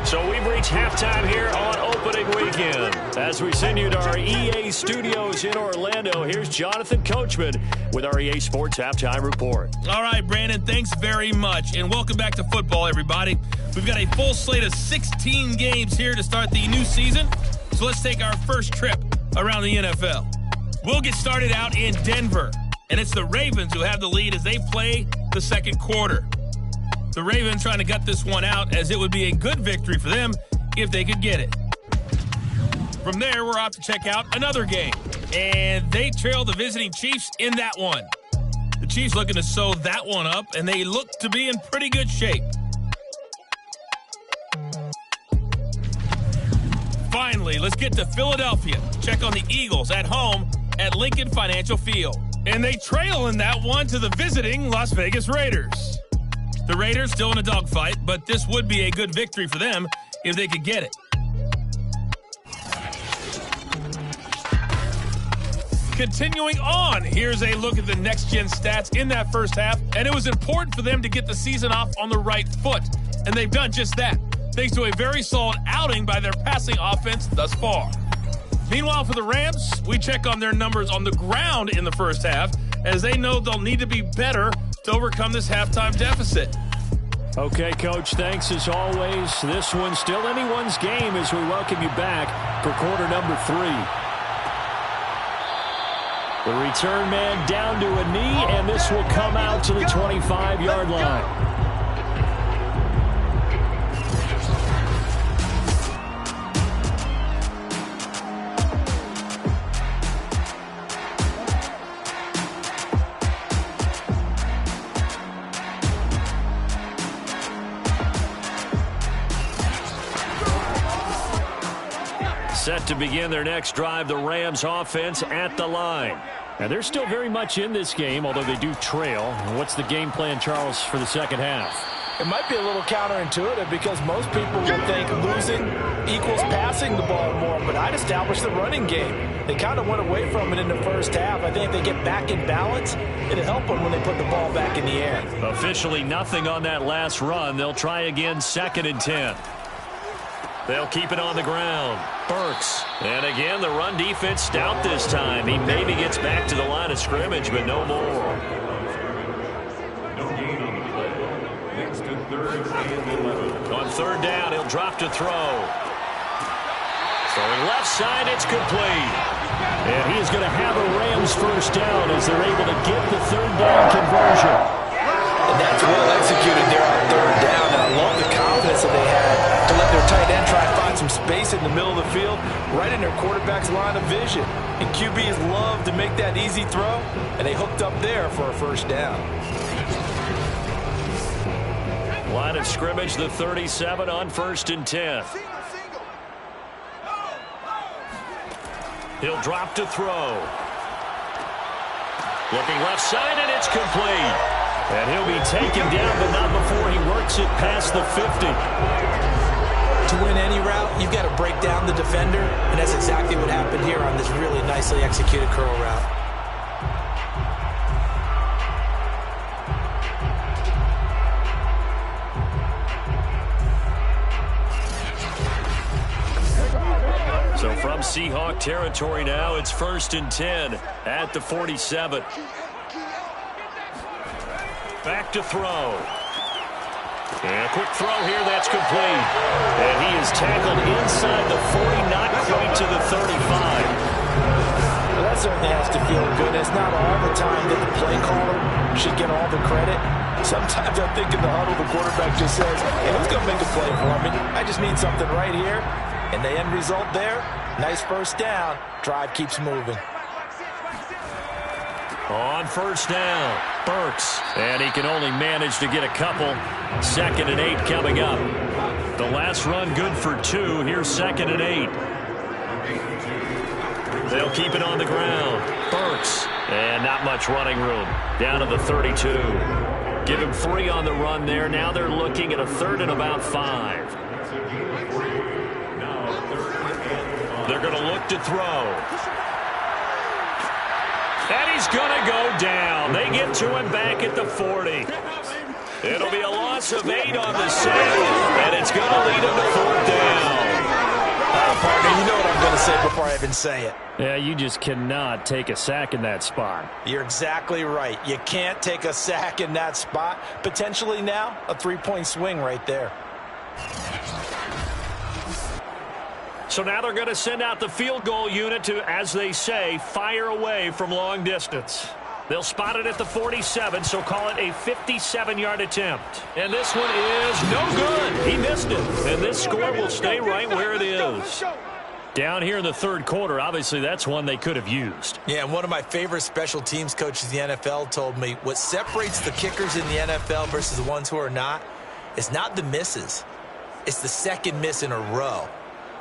8. So we've reached halftime here on opening weekend. As we send you to our EA studios in Orlando, here's Jonathan Coachman with our EA Sports Halftime Report. All right, Brandon, thanks very much. And welcome back to football, everybody. We've got a full slate of 16 games here to start the new season. So let's take our first trip around the NFL. We'll get started out in Denver. And it's the Ravens who have the lead as they play the second quarter. The Ravens trying to gut this one out, as it would be a good victory for them if they could get it. From there, we're off to check out another game. And they trail the visiting Chiefs in that one. The Chiefs looking to sew that one up, and they look to be in pretty good shape. Finally, let's get to Philadelphia. Check on the Eagles at home at Lincoln Financial Field. And they trail in that one to the visiting Las Vegas Raiders. The Raiders still in a dogfight, but this would be a good victory for them if they could get it. Continuing on, here's a look at the next-gen stats in that first half, and it was important for them to get the season off on the right foot, and they've done just that, thanks to a very solid outing by their passing offense thus far. Meanwhile, for the Rams, we check on their numbers on the ground in the first half, as they know they'll need to be better to overcome this halftime deficit. Okay, Coach, thanks as always. This one's still anyone's game as we welcome you back for quarter number 3. The return man down to a knee, and this will come out to the 25-yard line. Set to begin their next drive, the Rams offense at the line. And they're still very much in this game, although they do trail. And what's the game plan, Charles, for the second half? It might be a little counterintuitive because most people would think losing equals passing the ball more, but I'd establish the running game. They kind of went away from it in the first half. I think if they get back in balance, it'll help them when they put the ball back in the air. Officially nothing on that last run. They'll try again, 2nd and 10. They'll keep it on the ground. Burks. And again, the run defense stout this time. He maybe gets back to the line of scrimmage, but no more. No gain on the play. Next to 3rd and 11. On 3rd down, he'll drop to throw. Throwing left side, it's complete. And he is going to have a Rams first down as they're able to get the 3rd down conversion. And that's well executed there on 3rd down. And I love the confidence that they had to let their tight end try and find some space in the middle of the field, right in their quarterback's line of vision. And QBs love to make that easy throw, and they hooked up there for a first down. Line of scrimmage, the 37 on 1st and 10. He'll drop to throw. Looking left side, and it's complete. And he'll be taken down, but not before he works it past the 50. To win any route, you've got to break down the defender, and that's exactly what happened here on this really nicely executed curl route. from Seahawk territory now. It's 1st and 10 at the 47. Back to throw. And a quick throw here, that's complete. And he is tackled inside the 40, not quite to the 35. Well, that certainly has to feel good. It's not all the time that the play caller should get all the credit. Sometimes I think in the huddle, the quarterback just says, hey, who's going to make a play for me? I just need something right here. And the end result there, nice first down. Drive keeps moving. On first down, Burks. And he can only manage to get a couple. 2nd and 8 coming up. The last run good for 2. Here's 2nd and 8. They'll keep it on the ground. Burks. And not much running room. Down to the 32. Give him 3 on the run there. Now they're looking at a 3rd and about 5. They're going to look to throw. And he's going to go down. They get to him back at the 40. It'll be a loss of 8 on the sack, and it's going to lead him to 4th down. Partner, you know what I'm going to say before I even say it. Yeah, you just cannot take a sack in that spot. You're exactly right. You can't take a sack in that spot. Potentially now, a 3-point swing right there. So now they're going to send out the field goal unit to, as they say, fire away from long distance. They'll spot it at the 47, so call it a 57-yard attempt. And this one is no good. He missed it. And this score will stay right where it is. Down here in the 3rd quarter, obviously that's one they could have used. Yeah, and one of my favorite special teams coaches in the NFL told me what separates the kickers in the NFL versus the ones who are not is not the misses. It's the 2nd miss in a row.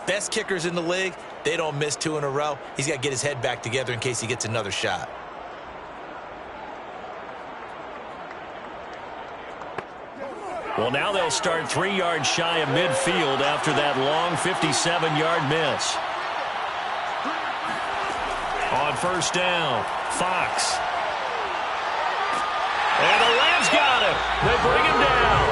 Best kickers in the league, they don't miss 2 in a row. He's got to get his head back together in case he gets another shot. Well, now they'll start 3 yards shy of midfield after that long 57-yard miss. On first down, Fox. And the Rams got him. They bring him down.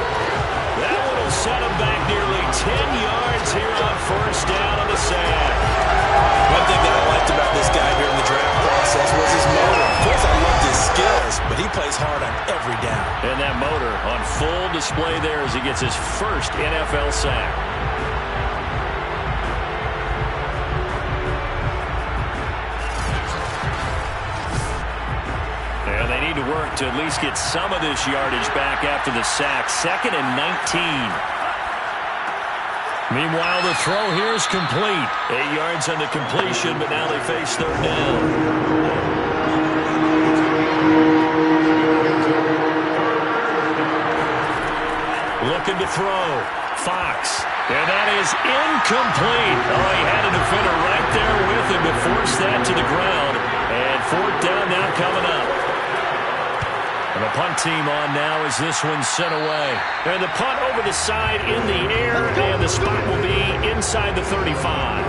That one will set him back nearly 10 yards here on first down on the sack. One thing that I liked about this guy during the draft process was his motor. Of course, I loved his skills, but he plays hard on every down. And that motor on full display there as he gets his first NFL sack. And they need to work to at least get some of this yardage back after the sack. 2nd and 19. Meanwhile, the throw here is complete. 8 yards on the completion, but now they face 3rd down. Looking to throw. Fox. And that is incomplete. Oh, he had a defender right there with him to force that to the ground. And 4th down now coming up. And the punt team on now as this one's sent away. And the punt over the side in the air, and the spot will be inside the 35.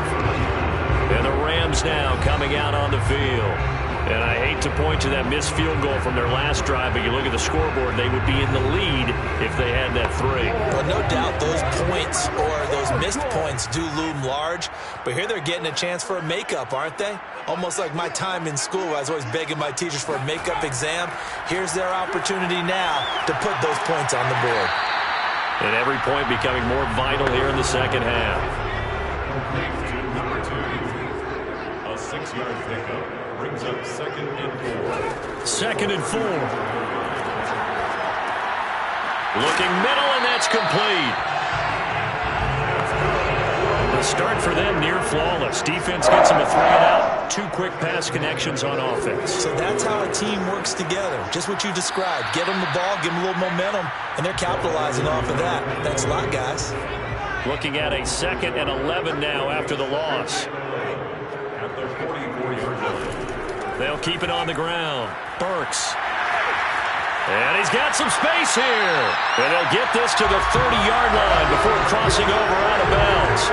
And the Rams now coming out on the field. And I hate to point to that missed field goal from their last drive, but you look at the scoreboard, they would be in the lead if they had that 3. Well, no doubt those points or those missed points do loom large, but here they're getting a chance for a makeup, aren't they? Almost like my time in school, I was always begging my teachers for a makeup exam. Here's their opportunity now to put those points on the board. And every point becoming more vital here in the second half. A 6-yard pickup brings up 2nd and 4. 2nd and 4. Looking middle, and that's complete. The start for them near flawless. Defense gets them a 3 and out. 2 quick pass connections on offense. So that's how a team works together. Just what you described. Get them the ball, give them a little momentum, and they're capitalizing off of that. Thanks a lot, guys. Looking at a 2nd and 11 now after the loss. At the 44-yard line. They'll keep it on the ground. Burks. And he's got some space here. And they'll get this to the 30-yard line before crossing over out of bounds.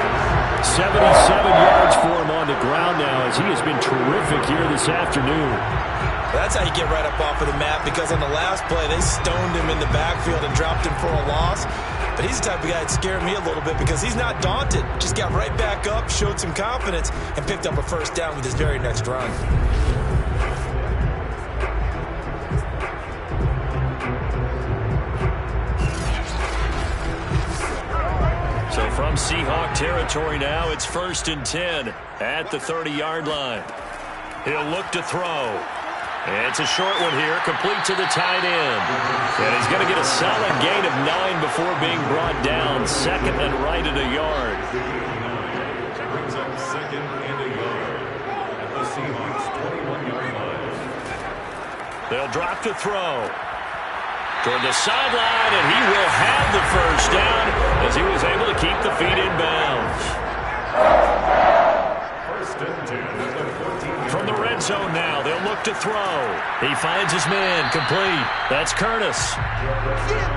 77 yards for him on the ground now as he has been terrific here this afternoon. That's how you get right up off of the map, because on the last play, they stoned him in the backfield and dropped him for a loss. but he's the type of guy that scared me a little bit because he's not daunted. Just got right back up, showed some confidence, and picked up a first down with his very next run. So from Seahawk territory now, it's 1st and 10 at the 30-yard line. He'll look to throw. It's a short one here, complete to the tight end. And he's going to get a solid gain of 9 before being brought down. 2nd and right at a yard. Brings up 2nd and a yard at the Seahawks 21-yard line. They'll drop to throw. Toward the sideline, and he will have the first down as he was able to keep the feet in bounds. 1st and 10 at the 14. From the red zone now, they'll look to throw. He finds his man, complete. That's Curtis.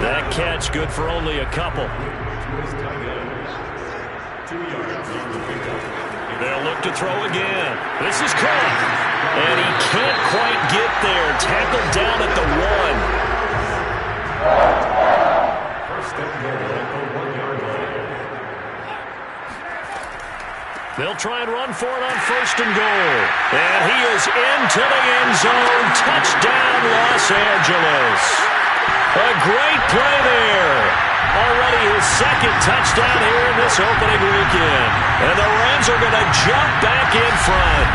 That catch good for only a couple. They'll look to throw again. This is caught. And he can't quite get there. Tackled down at the 1. 1st and goal at the 1-yard line. They'll try and run for it on 1st and goal. And he is into the end zone. Touchdown, Los Angeles. A great play there. Already his 2nd touchdown here in this opening weekend. And the Rams are going to jump back in front.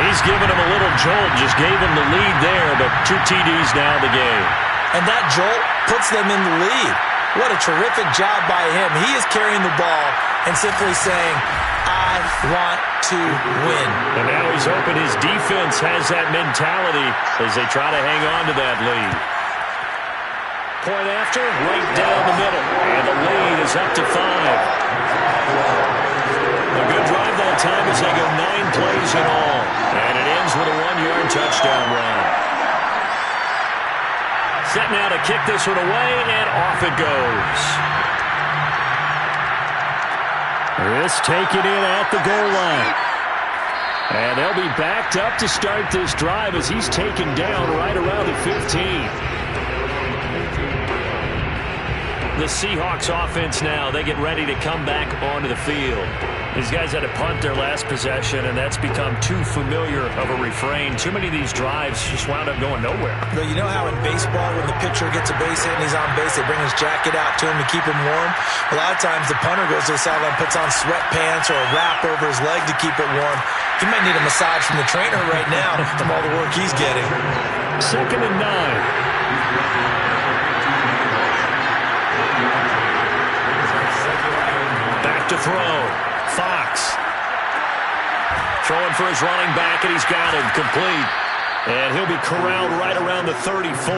He's giving him a little jolt. Just gave him the lead there, but 2 TDs now in the game. And that jolt puts them in the lead. What a terrific job by him. He is carrying the ball and simply saying, I want to win. And now he's hoping his defense has that mentality as they try to hang on to that lead. Point after, right down the middle. And the lead is up to 5. A good drive that time as they go 9 plays in all. And it ends with a 1-yard touchdown run. Set now to kick this one away, and off it goes. This taken in at the goal line. And they'll be backed up to start this drive as he's taken down right around the 15. The Seahawks offense now, they get ready to come back onto the field. These guys had to punt their last possession, and that's become too familiar of a refrain. Too many of these drives just wound up going nowhere. But you know how in baseball, when the pitcher gets a base hit and he's on base, they bring his jacket out to him to keep him warm? A lot of times the punter goes to the sideline, puts on sweatpants or a wrap over his leg to keep it warm. He might need a massage from the trainer right now from all the work he's getting. 2nd and 9. Back to throw. Fox. Throwing for his running back, and he's got him complete. And he'll be corralled right around the 34.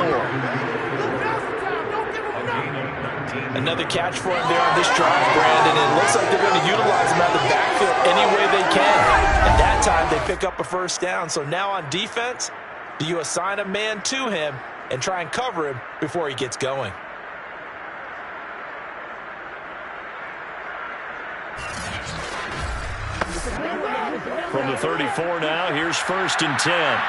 Another catch for him there on this drive, Brandon. It looks like they're going to utilize him out of the backfield any way they can. At that time, they pick up a first down. So now on defense, do you assign a man to him and try and cover him before he gets going? From the 34 now, here's 1st and 10.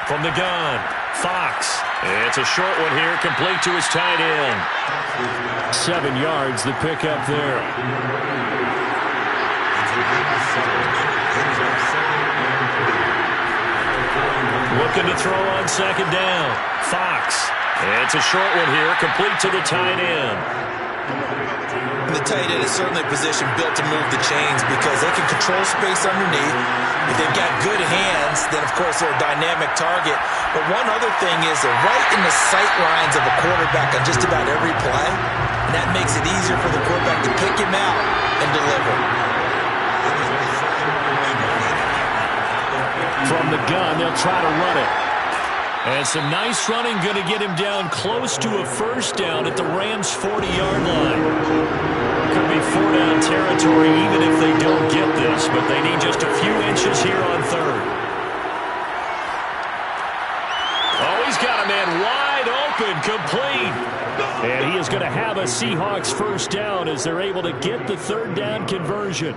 From the gun, Fox. It's a short one here, complete to his tight end. 7 yards, the pickup there. Looking to throw on 2nd down. Fox. It's a short one here, complete to the tight end. And the tight end is certainly a position built to move the chains because they can control space underneath. If they've got good hands, then, of course, they're a dynamic target. But one other thing is they're right in the sight lines of a quarterback on just about every play. And that makes it easier for the quarterback to pick him out and deliver. From the gun, they'll try to run it. And some nice running, going to get him down close to a first down at the Rams' 40-yard line. Could be 4-down territory even if they don't get this, but they need just a few inches here on 3rd. Oh, he's got a man wide open, complete. And he is going to have a Seahawks first down as they're able to get the 3rd down conversion.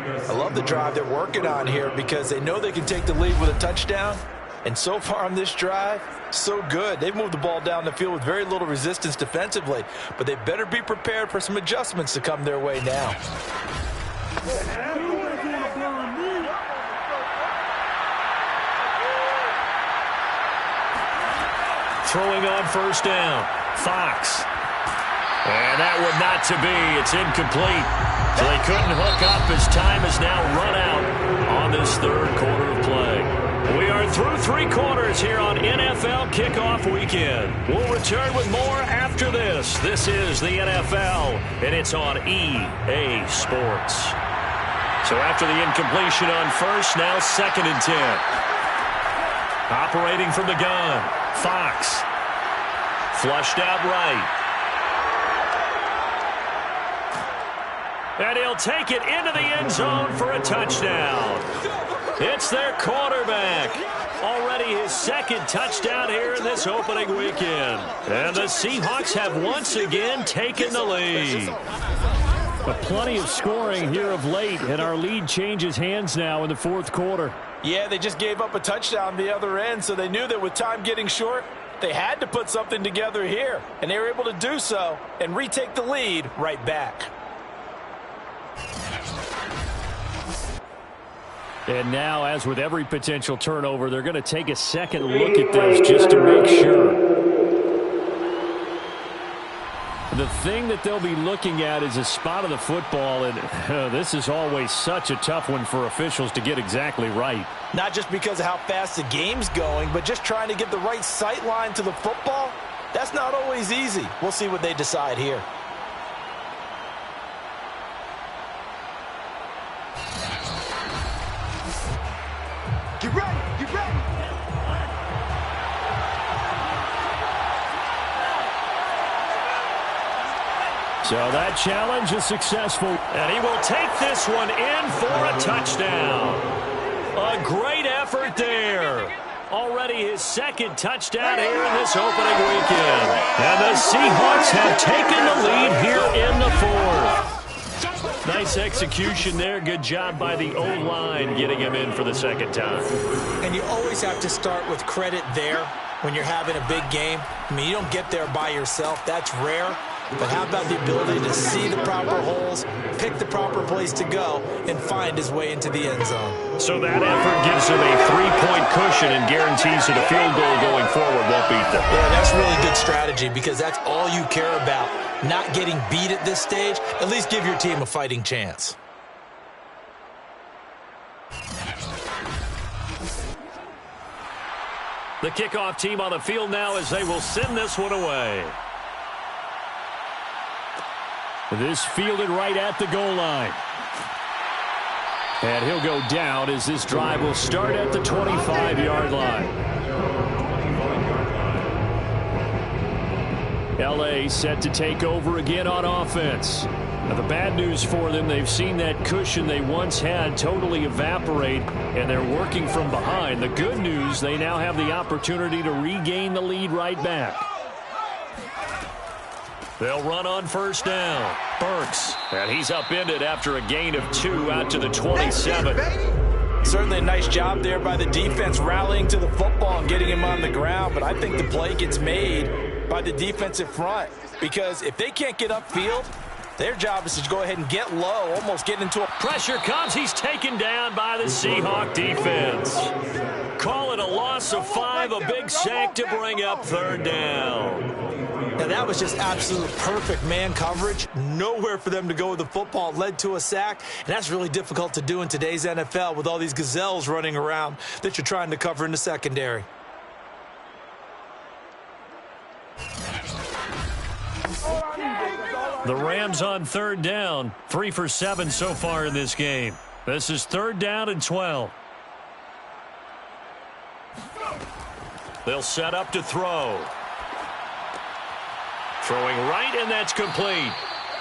I love the drive they're working on here because they know they can take the lead with a touchdown. And so far on this drive, so good. They've moved the ball down the field with very little resistance defensively, but they better be prepared for some adjustments to come their way now. Throwing on first down, Fox. And that one not to be. It's incomplete. So they couldn't hook up as time has now run out on this third quarter of play. We are through 3 quarters here on NFL Kickoff Weekend. We'll return with more after this. This is the NFL, and it's on EA Sports. So after the incompletion on first, now 2nd and 10. Operating from the gun, Fox. Flushed out right. And he'll take it into the end zone for a touchdown. It's their quarterback. Already his 2nd touchdown here in this opening weekend. And the Seahawks have once again taken the lead. But plenty of scoring here of late, and our lead changes hands now in the 4th quarter. Yeah, they just gave up a touchdown the other end, so they knew that with time getting short, they had to put something together here. And they were able to do so and retake the lead right back. And now, as with every potential turnover, they're going to take a second look at this just to make sure. The thing that they'll be looking at is a spot of the football, and this is always such a tough one for officials to get exactly right. Not just because of how fast the game's going, but just trying to get the right sight line to the football. That's not always easy. We'll see what they decide here. Get ready, get ready. So that challenge is successful. And he will take this one in for a touchdown. A great effort there. Already his 2nd touchdown here in this opening weekend. And the Seahawks have taken the lead here in the 4th. Nice execution there. Good job by the O-line getting him in for the 2nd time. And you always have to start with credit there when you're having a big game. I mean, you don't get there by yourself. That's rare. But how about the ability to see the proper holes, pick the proper place to go, and find his way into the end zone? So that effort gives him a 3-point cushion and guarantees that a field goal going forward won't beat them. Yeah, that's really good strategy because that's all you care about. Not getting beat at this stage, at least give your team a fighting chance. The kickoff team on the field now as they will send this one away. This fielded right at the goal line. And he'll go down as this drive will start at the 25-yard line. LA set to take over again on offense. Now the bad news for them, they've seen that cushion they once had totally evaporate, and they're working from behind. The good news, they now have the opportunity to regain the lead right back. They'll run on first down. Burks. And he's upended after a gain of 2 out to the 27. Certainly a nice job there by the defense rallying to the football and getting him on the ground. But I think the play gets made by the defensive front. Because if they can't get upfield, their job is to go ahead and get low, almost get into a... Pressure comes. He's taken down by the Seahawk defense. Call it a loss of 5. A big sack to bring up 3rd down. Now that was just absolute perfect man coverage. Nowhere for them to go with the football. Led to a sack. And that's really difficult to do in today's NFL with all these gazelles running around that you're trying to cover in the secondary. The Rams on 3rd down. 3 for 7 so far in this game. This is 3rd down and 12. They'll set up to throw. Throwing right, and that's complete.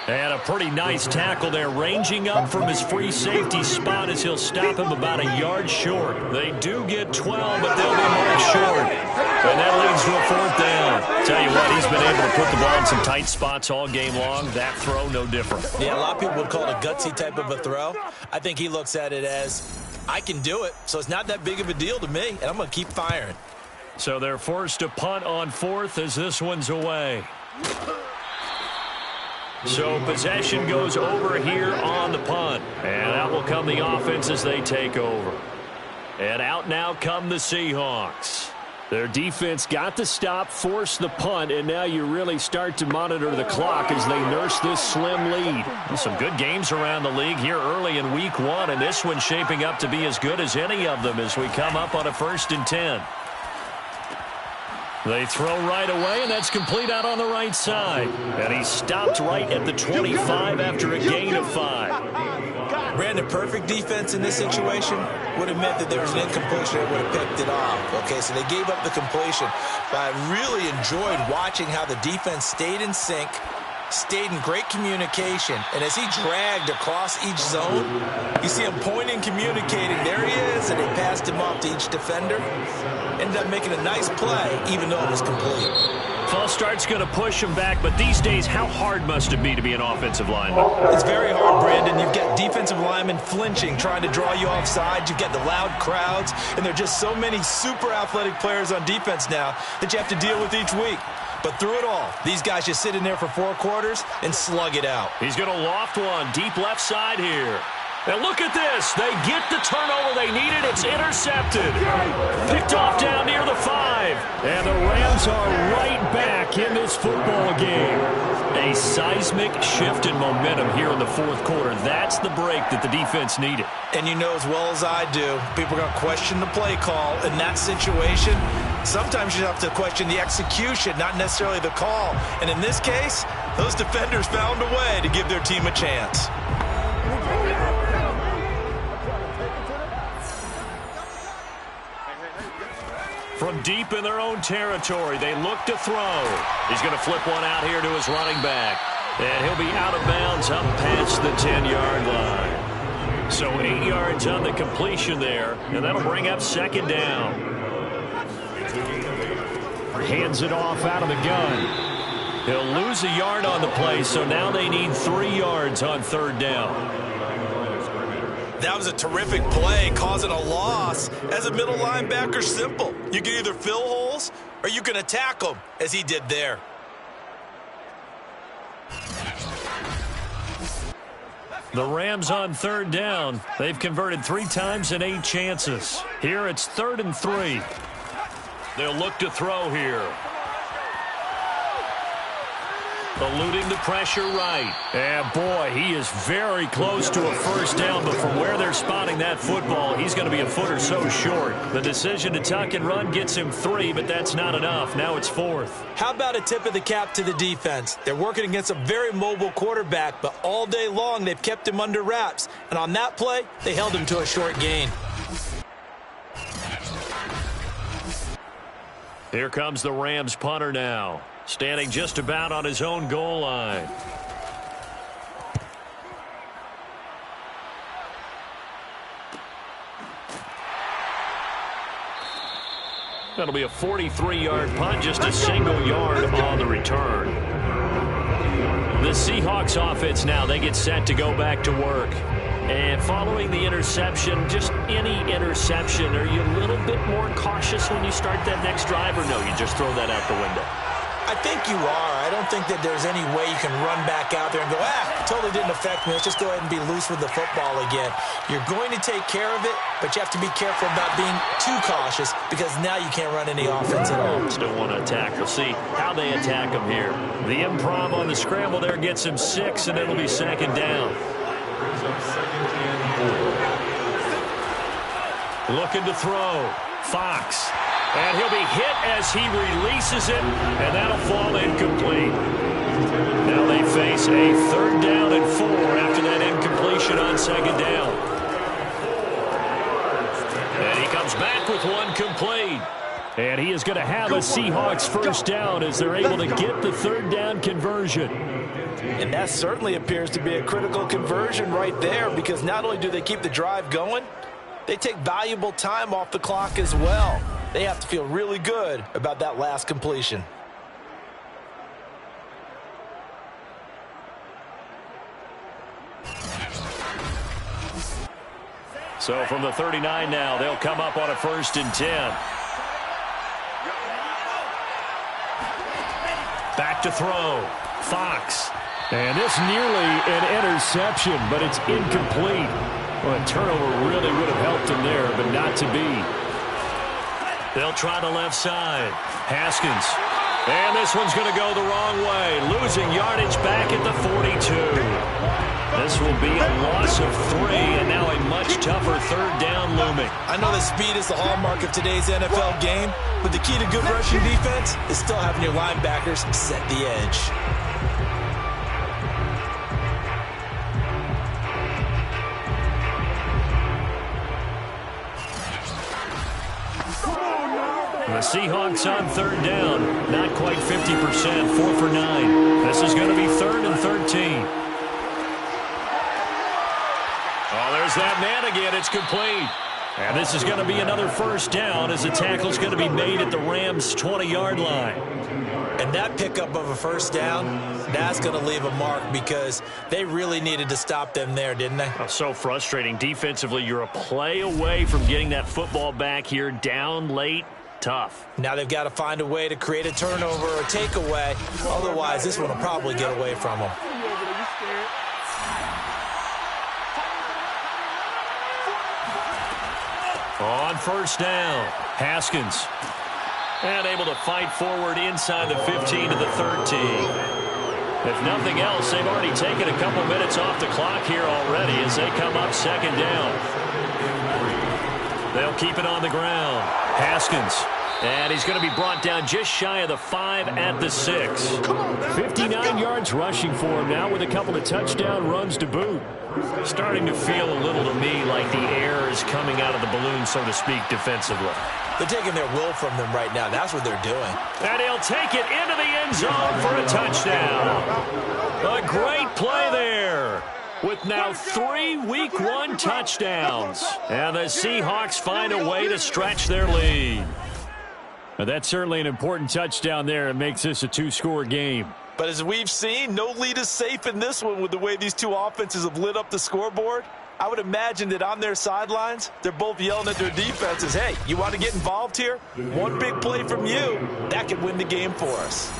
And a pretty nice tackle there, ranging up from his free safety spot as he'll stop him about a yard short. They do get 12, but they'll be marked short. And that leads to a 4th down. Tell you what, he's been able to put the ball in some tight spots all game long. That throw, no different. Yeah, a lot of people would call it a gutsy type of a throw. I think he looks at it as, I can do it, so it's not that big of a deal to me, and I'm going to keep firing. So they're forced to punt on 4th as this one's away. So possession goes over here on the punt. And out will come the offense as they take over. And out now come the Seahawks. Their defense got the stop, forced the punt, and now you really start to monitor the clock as they nurse this slim lead. Some good games around the league here early in week 1, and this one's shaping up to be as good as any of them as we come up on a 1st and 10. They throw right away, and that's complete out on the right side. And he stopped right at the 25 after a gain of 5. Brandon, perfect defense in this situation would have meant that there was an incompletion that would have picked it off. Okay, so they gave up the completion. But I really enjoyed watching how the defense stayed in sync, stayed in great communication, and as he dragged across each zone, you see him pointing, communicating. There he is, and they passed him off to each defender. Ended up making a nice play, even though it was complete. False start's going to push him back, but these days, how hard must it be to be an offensive lineman? It's very hard, Brandon. You've got defensive linemen flinching, trying to draw you offside. You've got the loud crowds, and there are just so many super athletic players on defense now that you have to deal with each week. But through it all, these guys just sit in there for 4 quarters and slug it out. He's going to loft one deep left side here. And look at this. They get the turnover they needed. It's intercepted. Picked off down near the 5. And the Rams are right back in this football game. A seismic shift in momentum here in the 4th quarter. That's the break that the defense needed. And you know as well as I do, people are going to question the play call in that situation. Sometimes you have to question the execution, not necessarily the call. And in this case, those defenders found a way to give their team a chance. From deep in their own territory, they look to throw. He's going to flip one out here to his running back. And he'll be out of bounds up past the 10-yard line. So 8 yards on the completion there, and that'll bring up 2nd down. Hands it off out of the gun. He'll lose a yard on the play, so now they need 3 yards on 3rd down. That was a terrific play, causing a loss. As a middle linebacker, simple. You can either fill holes or you can attack them, as he did there. The Rams on 3rd down. They've converted 3 times in 8 chances. Here it's 3rd and 3. They'll look to throw here. Eluding the pressure right. And boy, he is very close to a 1st down, but from where they're spotting that football, he's going to be a foot or so short. The decision to tuck and run gets him 3, but that's not enough. Now it's 4th. How about a tip of the cap to the defense? They're working against a very mobile quarterback, but all day long they've kept him under wraps. And on that play, they held him to a short gain. Here comes the Rams punter now, standing just about on his own goal line. That'll be a 43-yard punt, just a single yard on the return. The Seahawks offense now, they get set to go back to work. And following the interception, just any interception, are you a little bit more cautious when you start that next drive, or no, you just throw that out the window? I think you are. I don't think that there's any way you can run back out there and go, totally didn't affect me. Let's just go ahead and be loose with the football again. You're going to take care of it, but you have to be careful about being too cautious because now you can't run any offense at all. Still want to attack. We'll see how they attack him here. The improv on the scramble there gets him 6, and it'll be 2nd down. Looking to throw. Fox. And he'll be hit as he releases it, and that'll fall incomplete. Now they face a 3rd down and 4 after that incompletion on 2nd down. And he comes back with one complete. And he is going to have a Seahawks 1st down as they're able to get the 3rd down conversion. And that certainly appears to be a critical conversion right there, because not only do they keep the drive going, they take valuable time off the clock as well. They have to feel really good about that last completion. So from the 39 now, they'll come up on a 1st and 10. Back to throw. Fox. And this nearly an interception, but it's incomplete. Well, a turnover really would have helped him there, but not to be. They'll try the left side. Haskins. And this one's going to go the wrong way. Losing yardage back at the 42. This will be a loss of 3, and now a much tougher 3rd down looming. I know that speed is the hallmark of today's NFL game, but the key to good rushing defense is still having your linebackers set the edge. The Seahawks on 3rd down. Not quite 50%. 4 for 9. This is going to be 3rd and 13. Oh, there's that man again. It's complete. And this is going to be another 1st down as the tackle's going to be made at the Rams' 20-yard line. And that pickup of a 1st down, that's going to leave a mark, because they really needed to stop them there, didn't they? Oh, so frustrating. Defensively, you're a play away from getting that football back here. Down late. Tough. Now they've got to find a way to create a turnover or a takeaway. Otherwise, this one will probably get away from them. On 1st down, Haskins. And able to fight forward inside the 15 to the 13. If nothing else, they've already taken a couple minutes off the clock here already as they come up 2nd down. They'll keep it on the ground. Haskins. And he's going to be brought down just shy of the 5 at the 6. 59 yards rushing for him now with a couple of touchdown runs to boot. Starting to feel a little to me like the air is coming out of the balloon, so to speak, defensively. They're taking their will from them right now. That's what they're doing. And he'll take it into the end zone for a touchdown. A great play there, with now 3 Week 1 touchdowns. And the Seahawks find a way to stretch their lead. Well, that's certainly an important touchdown there. It makes this a 2-score game. But as we've seen, no lead is safe in this one with the way these two offenses have lit up the scoreboard. I would imagine that on their sidelines, they're both yelling at their defenses, hey, you want to get involved here? One big play from you, that could win the game for us.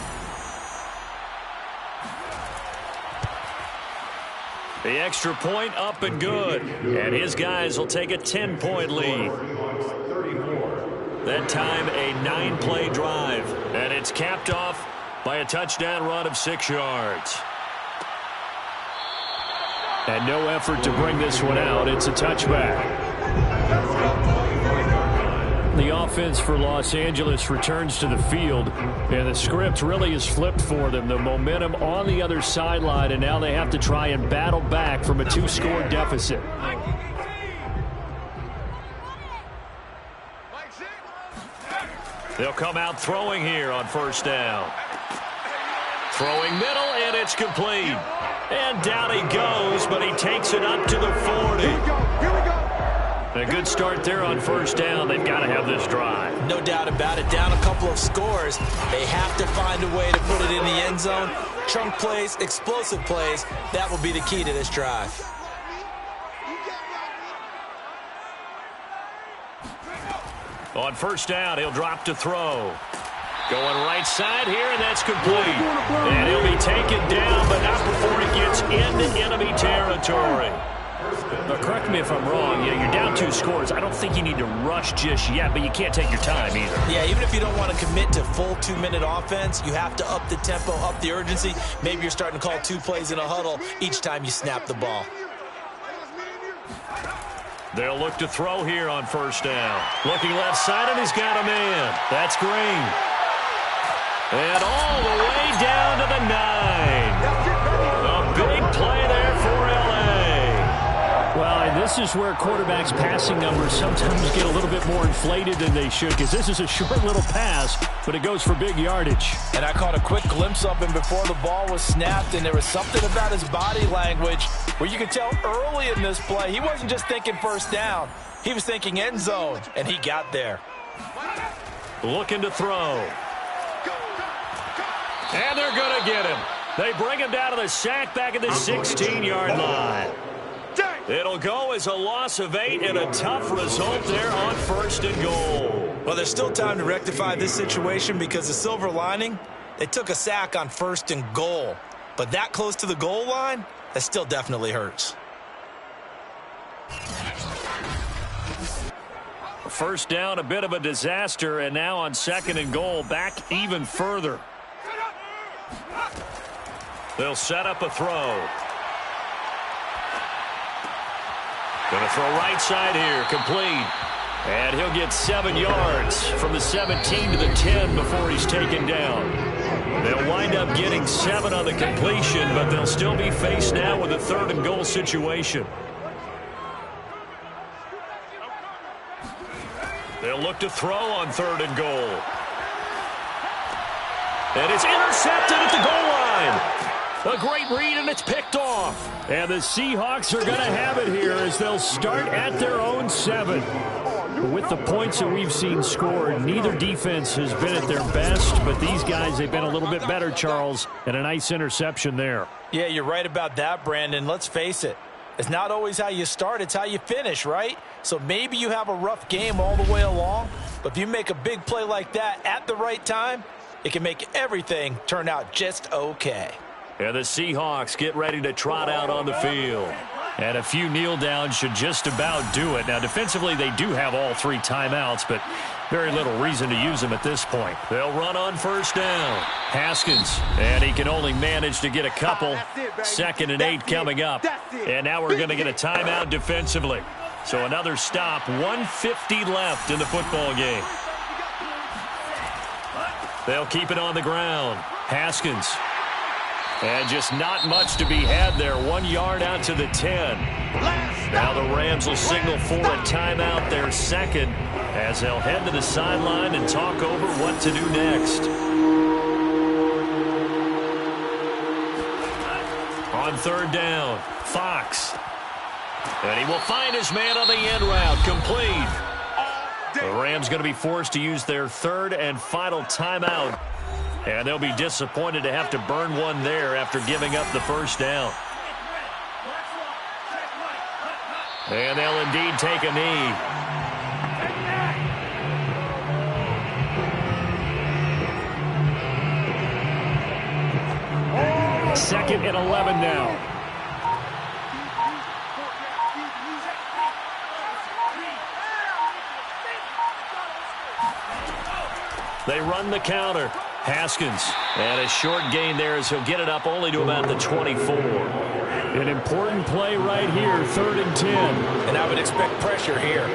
The extra point up and good. And his guys will take a 10-point lead. That time, a 9-play drive. And it's capped off by a touchdown run of 6 yards. And no effort to bring this one out. It's a touchback. The offense for Los Angeles returns to the field, and the script really is flipped for them. The momentum on the other sideline, and now they have to try and battle back from a 2-score deficit. They'll come out throwing here on 1st down. Throwing middle, and it's complete. And down he goes, but he takes it up to the 40. Here we go. A good start there on 1st down. They've got to have this drive. No doubt about it. Down a couple of scores. They have to find a way to put it in the end zone. Chunk plays, explosive plays. That will be the key to this drive. On 1st down, he'll drop to throw. Going right side here, and that's complete. And he'll be taken down, but not before he gets into enemy territory. But correct me if I'm wrong. You're down 2 scores. I don't think you need to rush just yet, but you can't take your time either. Yeah, even if you don't want to commit to full 2-minute offense, you have to up the tempo, up the urgency. Maybe you're starting to call 2 plays in a huddle each time you snap the ball. They'll look to throw here on 1st down. Looking left side, and he's got a man. That's Green. And all the way down to the 9. A big play there for L.A. Well, in this this is where quarterbacks' passing numbers sometimes get a little bit more inflated than they should, because this is a short little pass, but it goes for big yardage. And I caught a quick glimpse of him before the ball was snapped, and there was something about his body language where you could tell early in this play he wasn't just thinking first down. He was thinking end zone, and he got there. Looking to throw. And they're going to get him. They bring him down to the sack back at the 16-yard line. It'll go as a loss of 8 and a tough result there on 1st and goal. Well, there's still time to rectify this situation because the silver lining, they took a sack on 1st and goal. But that close to the goal line, that still definitely hurts. First down, a bit of a disaster, and now on 2nd and goal, back even further. They'll set up a throw. Going to throw right side here, complete. And he'll get 7 yards from the 17 to the 10 before he's taken down. They'll wind up getting 7 on the completion, but they'll still be faced now with a 3rd and goal situation. They'll look to throw on 3rd and goal. And it's intercepted at the goal line. A great read, and it's picked off. And the Seahawks are going to have it here as they'll start at their own 7. With the points that we've seen scored, neither defense has been at their best, but these guys, they've been a little bit better, Charles, and a nice interception there. Yeah, you're right about that, Brandon. Let's face it. It's not always how you start, it's how you finish, right? So maybe you have a rough game all the way along, but if you make a big play like that at the right time, it can make everything turn out just okay. And the Seahawks get ready to trot out on the field. And a few kneel downs should just about do it. Now, defensively, they do have all 3 timeouts, but very little reason to use them at this point. They'll run on 1st down. Haskins, and he can only manage to get a couple. 2nd and 8 coming up. And now we're going to get a timeout defensively. So another stop, 1:50 left in the football game. They'll keep it on the ground. Haskins. And just not much to be had there. 1 yard out to the 10. Now the Rams will signal for a timeout, their 2nd, as they'll head to the sideline and talk over what to do next. On 3rd down, Fox. And he will find his man on the end route, complete. The Rams going to be forced to use their 3rd and final timeout. And they'll be disappointed to have to burn one there after giving up the 1st down. And they'll indeed take a knee. Second and 11 now. They run the counter. Haskins, and a short gain there as he'll get it up only to about the 24. An important play right here, 3rd and 10. And I would expect pressure here.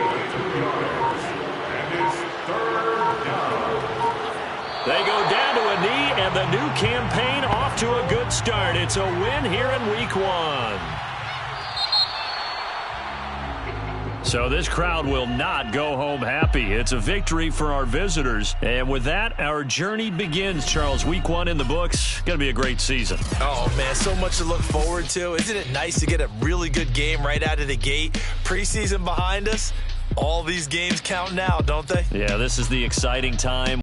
They go down to a knee, and the new campaign off to a good start. It's a win here in Week 1. So this crowd will not go home happy. It's a victory for our visitors. And with that, our journey begins, Charles. Week 1 in the books. Going to be a great season. Oh, man, so much to look forward to. Isn't it nice to get a really good game right out of the gate? Preseason behind us. All these games count now, don't they? Yeah, this is the exciting time.